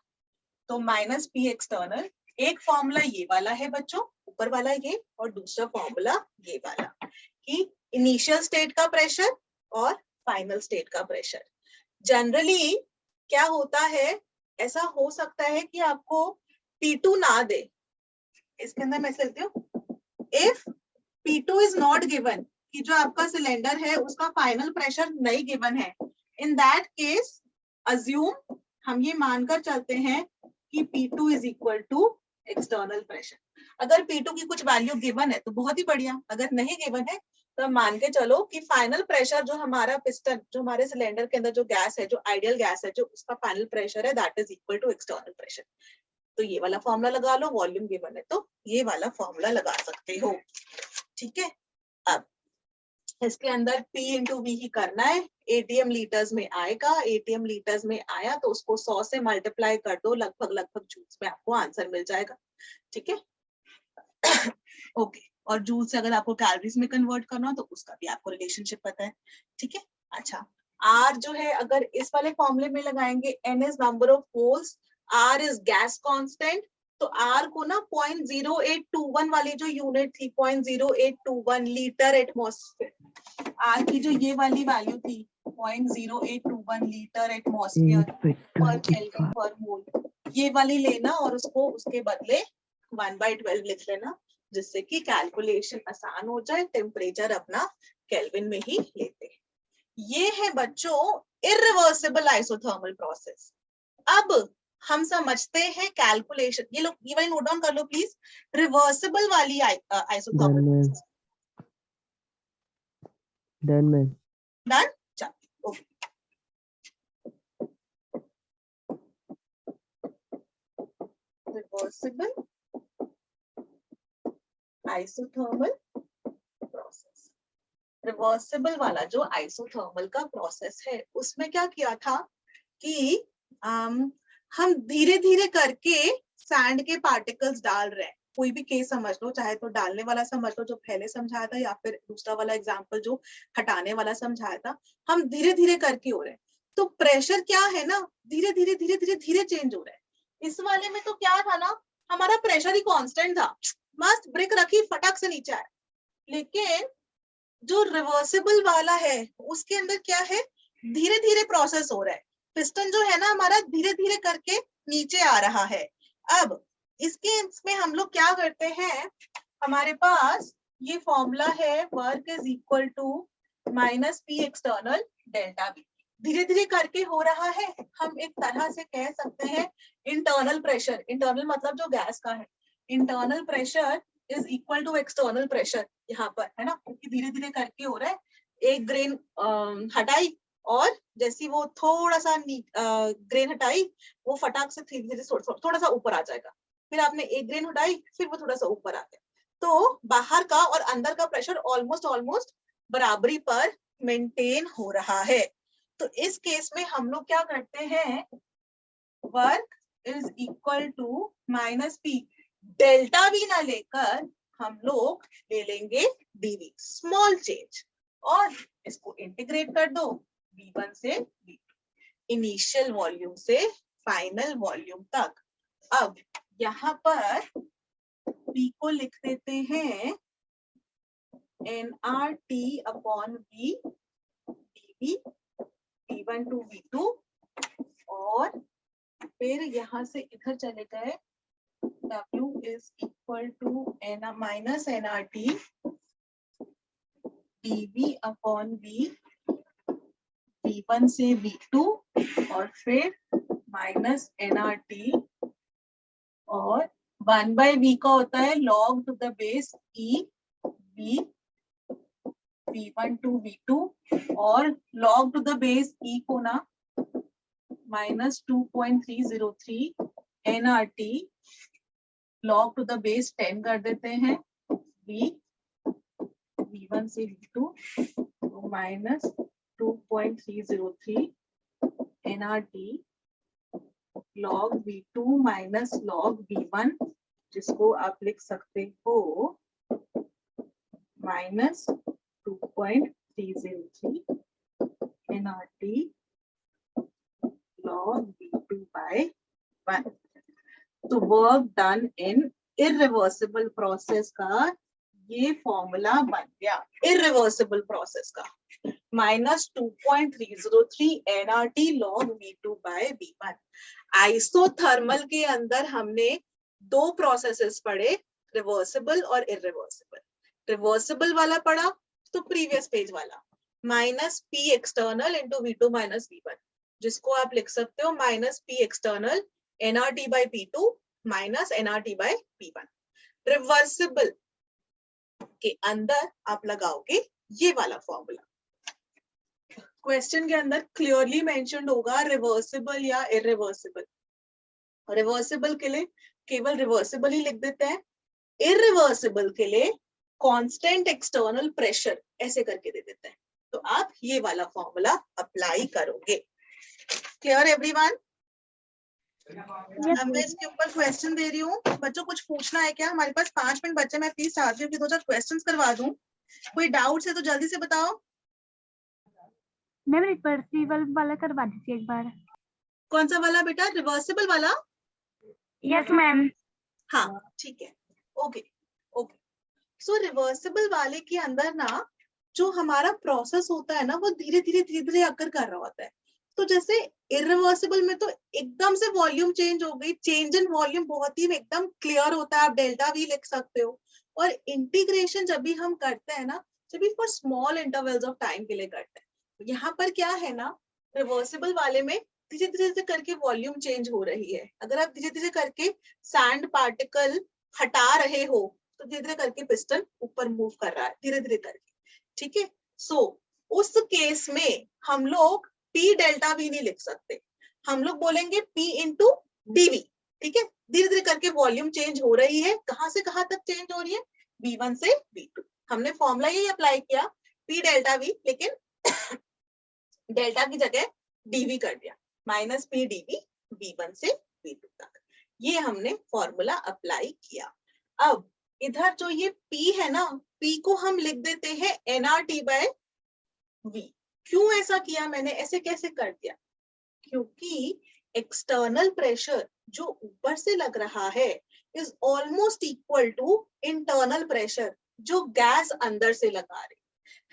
तो माइनस P एक्सटर्नल। एक फॉर्मूला ये वाला है बच्चों, ऊपर वाला ये, और दूसरा फॉर्मूला ये वाला कि इनिशियल स्टेट का प्रेशर और फाइनल स्टेट का प्रेशर। जनरली क्या होता है, ऐसा हो सकता है कि आपको P2 ना दे, इसके अंदर मैं लिखती हूँ, if P2 is not given, कि जो आपका सिलेंडर है उसका फाइनल प्रेशर नहीं गिवन है, इन दैट केस अज्यूम, हम ये मानकर चलते हैं कि P2 is equal to external pressure. अगर P2 की कुछ वैल्यू गिवन है तो बहुत ही बढ़िया, अगर नहीं गिवन है तो मान के चलो कि फाइनल प्रेशर जो हमारा पिस्टन, जो हमारे सिलेंडर के अंदर जो गैस है, जो आइडियल गैस है, जो उसका फाइनल प्रेशर है, that is equal to external pressure. तो ये वाला फॉर्मूला लगा लो, वॉल्यूम गिवन है तो ये वाला फॉर्मूला लगा सकते हो। ठीक है, अब इसके अंदर P इंटू वी ही करना है। एटीएम लीटर्स में आएगा, एटीएम लीटर्स में आया तो उसको 100 से मल्टीप्लाई कर दो, लगभग जूल्स में आपको आंसर मिल जाएगा। ठीक है ओके, और जूल से अगर आपको कैलोरीज में कन्वर्ट करना हो तो उसका भी आपको रिलेशनशिप पता है। ठीक है, अच्छा आर जो है अगर इस वाले फॉर्मूले में लगाएंगे, N is number of moles, R is gas constant, तो आर को ना 0.0821 वाली जो यूनिट थी 0.0821 लीटर एटमॉस्फेयर, आर की जो ये वाली वैल्यू थी 0.0821 लीटर एटमॉस्फेयर पर केल्विन पर मोल, ये वाली लेना और उसको उसके बदले 1/12 लिख लेना, जिससे कि कैलकुलेशन आसान हो जाए, टेम्परेचर अपना केल्विन में ही लेते हैं। ये है बच्चों इरिवर्सिबल आइसोथर्मल प्रोसेस। अब हम समझते हैं कैलकुलेशन, ये लोग ये वाली नोट डाउन कर लो प्लीज, रिवर्सिबल वाली आइसोथर्मल प्रोसेस। डन, चलो okay. Reversible isothermal process, reversible वाला जो आइसोथर्मल का प्रोसेस है उसमें क्या किया था कि हम धीरे धीरे करके सैंड के पार्टिकल्स डाल रहे हैं। कोई भी केस समझ लो, चाहे तो डालने वाला समझ लो जो पहले समझाया था, या फिर दूसरा वाला एग्जांपल जो हटाने वाला समझाया था, हम धीरे धीरे करके हो रहे हैं। तो प्रेशर क्या है ना, धीरे धीरे धीरे धीरे धीरे चेंज हो रहा है। इस वाले में तो क्या था ना, हमारा प्रेशर ही कांस्टेंट था, मस्त ब्रेक रखी फटक से नीचे आया। लेकिन जो रिवर्सिबल वाला है उसके अंदर क्या है, धीरे धीरे प्रोसेस हो रहा है, पिस्टन जो है ना हमारा धीरे धीरे करके नीचे आ रहा है। अब इसके इसमें हम लोग क्या करते हैं, हमारे पास ये फॉर्मूला है, work is equal to minus P external delta V. धीरे धीरे करके हो रहा है, हम एक तरह से कह सकते हैं इंटरनल प्रेशर, इंटरनल मतलब जो गैस का है, internal pressure is equal to external pressure यहाँ पर, है ना, क्योंकि धीरे धीरे करके हो रहा है। एक ग्रेन हटाई और जैसी वो थोड़ा सा ग्रेन हटाई, वो फटाक से धीरे धीरे थोड़ा सा ऊपर आ जाएगा। फिर आपने एक ग्रेन हटाई, फिर वो थोड़ा सा ऊपर आ गया। तो बाहर का और अंदर का प्रेशर ऑलमोस्ट बराबरी पर मेंटेन हो रहा है। तो इस केस में हम लोग क्या करते हैं, work is equal to minus P, delta V ना लेकर हम लोग ले लेंगे डीवी, स्मॉल चेंज, और इसको इंटीग्रेट कर दो V1 से V2, इनिशियल वॉल्यूम से फाइनल वॉल्यूम तक। अब यहाँ पर P को लिख देते हैं nRT upon V dV V1 to V2, और फिर यहाँ से इधर चले गए, W is equal to minus nRT dV upon V V1 से V2, और फिर माइनस nRT, और 1/V का होता है log to the base E V V1 to V2, और log to the base E को ना minus 2.303 nRT log to the base 10 कर देते हैं, V1 से V2 तो minus 2.303 nRT log V2 minus log V1, जिसको आप लिख सकते हो minus 2.303 nRT log V2 by 1। तो वर्क डन इन इरिवर्सिबल प्रोसेस का ये फॉर्मूला बन गया, इरिवर्सिबल प्रोसेस का minus 2.303 nRT log V2 by V1। Isothermal के अंदर हमने दो प्रोसेसेस पढ़े, रिवर्सिबल और इरिवर्सिबल। रिवर्सिबल वाला पढ़ा तो प्रीवियस पेज वाला, minus P external into V2 minus V1, जिसको आप लिख सकते हो minus P external nRT by P2 minus nRT by P1। Reversible के अंदर आप लगाओगे ये वाला फॉर्मूला क्वेश्चन के अंदर क्लियरली मेंशन्ड होगा, रिवर्सिबल या इरिवर्सिबल। रिवर्सिबल के लिए केवल रिवर्सिबल ही लिख देते हैं, इरिवर्सिबल के लिए कांस्टेंट एक्सटर्नल प्रेशर ऐसे करके दे देते हैं। तो आप ये वाला फॉर्मूला अप्लाई करोगे। Clear everyone? अब मैं इसके ऊपर क्वेश्चन दे रही हूँ, बच्चों कुछ पूछना है क्या? हमारे पास 5 मिनट बच्चे, मैं प्लीज चाहती हूँ कि 2-4 क्वेश्चंस करवा दूं। कोई डाउट है तो जल्दी से बताओ। मैम रिवर्सिबल वाला करवा दीजिए एक बार। कौन सा वाला बेटा? रिवर्सिबल वाला? Yes ma'am. हाँ ठीक है, ओके ओके। सो रिवर्सिबल वाले के अंदर ना जो हमारा प्रोसेस होता है ना वो धीरे धीरे अकर कर रहा होता है। तो जैसे इरिवर्सिबल में तो एकदम से वॉल्यूम चेंज हो गई, चेंज इन वॉल्यूम बहुत ही एकदम क्लियर होता है, आप डेल्टा भी लिख सकते हो। और इंटीग्रेशन जब भी हम करते हैं ना, जब भी for small intervals of time के लिए करते हैं, यहाँ पर क्या है ना, रिवर्सिबल वाले में धीरे धीरे करके वॉल्यूम चेंज हो रही है। अगर आप धीरे धीरे करके सैंड पार्टिकल हटा रहे हो तो धीरे धीरे करके पिस्टन ऊपर मूव कर रहा है धीरे धीरे करके, ठीक है। सो उस केस में हम लोग P डेल्टा भी नहीं लिख सकते, हम लोग बोलेंगे P इंटू dV, ठीक है। धीरे धीरे करके वॉल्यूम चेंज हो रही है, कहां से कहां तक चेंज हो रही है? V1 से V2। हमने फॉर्मूला यही अप्लाई किया, P डेल्टा V, लेकिन डेल्टा की जगह dV कर दिया, माइनस P dV V1 से V2 तक। ये हमने फॉर्मूला अप्लाई किया। अब इधर जो ये P है ना, P को हम लिख देते हैं nRT बाय V। क्यों ऐसा किया मैंने, ऐसे कैसे कर दिया? क्योंकि एक्सटर्नल प्रेशर जो ऊपर से लग रहा है is almost equal to internal pressure जो गैस अंदर से लगा रही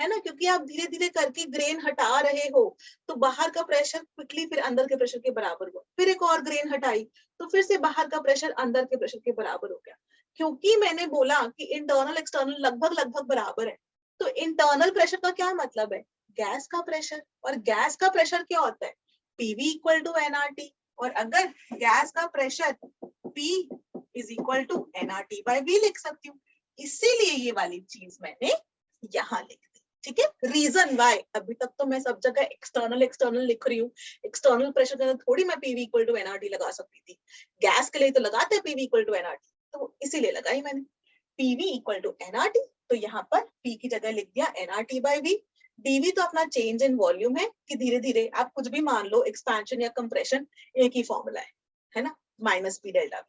है ना। क्योंकि आप धीरे धीरे करके ग्रेन हटा रहे हो तो बाहर का प्रेशर क्विकली फिर अंदर के प्रेशर के बराबर हुआ, फिर एक और ग्रेन हटाई तो फिर से बाहर का प्रेशर अंदर के प्रेशर के बराबर हो गया। क्योंकि मैंने बोला कि इंटरनल एक्सटर्नल लगभग बराबर है, तो इंटरनल प्रेशर का क्या मतलब है? गैस का प्रेशर। और गैस का प्रेशर क्या होता है? PV equal to nRT। और अगर गैस का pressure P is equal to nRT by V लिख सकती हूँ, इसीलिए ये वाली चीज मैंने यहाँ लिख दी, ठीक है। रीजन वाई, अभी तक तो मैं सब जगह एक्सटर्नल लिख रही हूँ, एक्सटर्नल प्रेशर के अंदर थोड़ी मैं PV इक्वल टू nRT लगा सकती थी, गैस के लिए तो लगाते हैं PV इक्वल टू nRT, तो इसीलिए लगाई मैंने PV इक्वल टू nRT। तो यहाँ पर P की जगह लिख दिया nRT बाय V। dV तो अपना चेंज इन वॉल्यूम है कि धीरे धीरे आप कुछ भी मान लो, एक्सपेंशन या कंप्रेशन एक ही फॉर्मूला है ना, माइनस P डेल्टा V।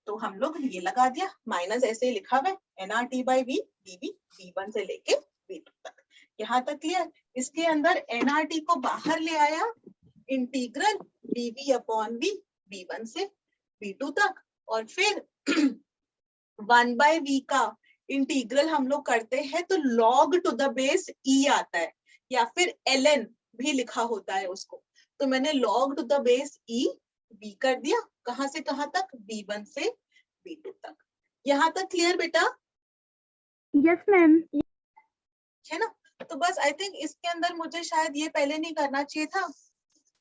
तो हम लोग ये लगा दिया, माइनस ऐसे ही लिखा हुआ है nRT by V, dV V1 से लेके V2 तक। यहाँ तक क्लियर? इसके अंदर nRT को बाहर ले आया, integral dV upon V V1 से V2 तक, और फिर 1 बाय V का इंटीग्रल हम लोग करते हैं तो log to the base E आता है, या फिर ln भी लिखा होता है उसको। तो मैंने log to the base E V कर दिया, कहां से कहां तक? V1 से V2 तक। यहाँ तक क्लियर बेटा? Yes ma'am. है ना। तो बस आई थिंक इसके अंदर मुझे शायद ये पहले नहीं करना चाहिए था,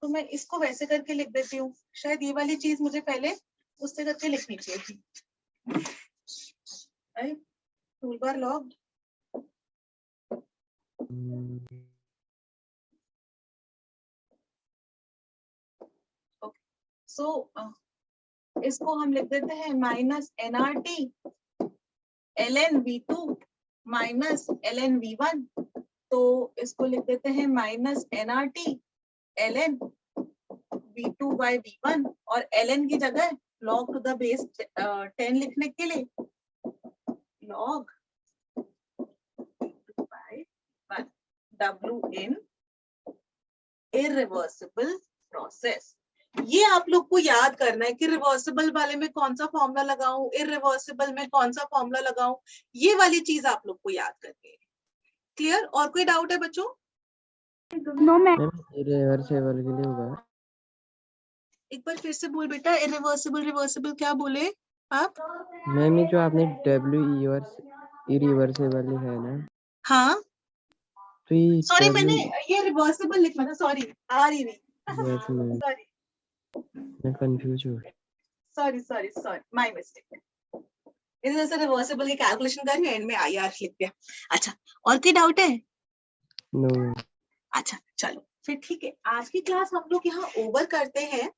तो मैं इसको वैसे करके लिख देती हूँ। शायद ये वाली चीज मुझे पहले उससे करके लिखनी चाहिए थी। टूल बार लॉग, सो इसको हम लिख देते हैं minus nRT ln V2 minus ln V1। तो इसको लिख देते हैं minus nRT ln V2 bye V1, और ln की जगह log टू द बेस 10 लिखने के लिए log V2 by 1 W in irreversible process। ये आप लोग को याद करना है कि रिवर्सिबल वाले में कौन सा फॉर्मूला लगाऊं, इरिवर्सिबल में कौन सा फॉर्मूला लगाऊं, ये वाली चीज आप लोग को याद करनी है। क्लियर? और कोई डाउट है बच्चों? No ma'am. इरिवर्सिबल के लिए होगा। एक बार फिर से बोल बेटा, इरिवर्सिबल रिवर्सिबल क्या बोले आप? मैम ये जो आपने इरिवर्सिबल लिखा है ना, हाँ तो ये सॉरी, मैंने ये रिवर्सिबल लिखा था, सॉरी आ रही नहीं, यस मैम, सॉरी मैं कंफ्यूज हूँ। Sorry my mistake. इस वजह से रिवर्सिबल की कैलकुलेशन कर रही हूं, एंड में IR लिख दिया। अच्छा, और कोई डाउट है? No ma'am. अच्छा चलो फिर ठीक है, आज की क्लास हम लोग यहाँ ओवर करते हैं।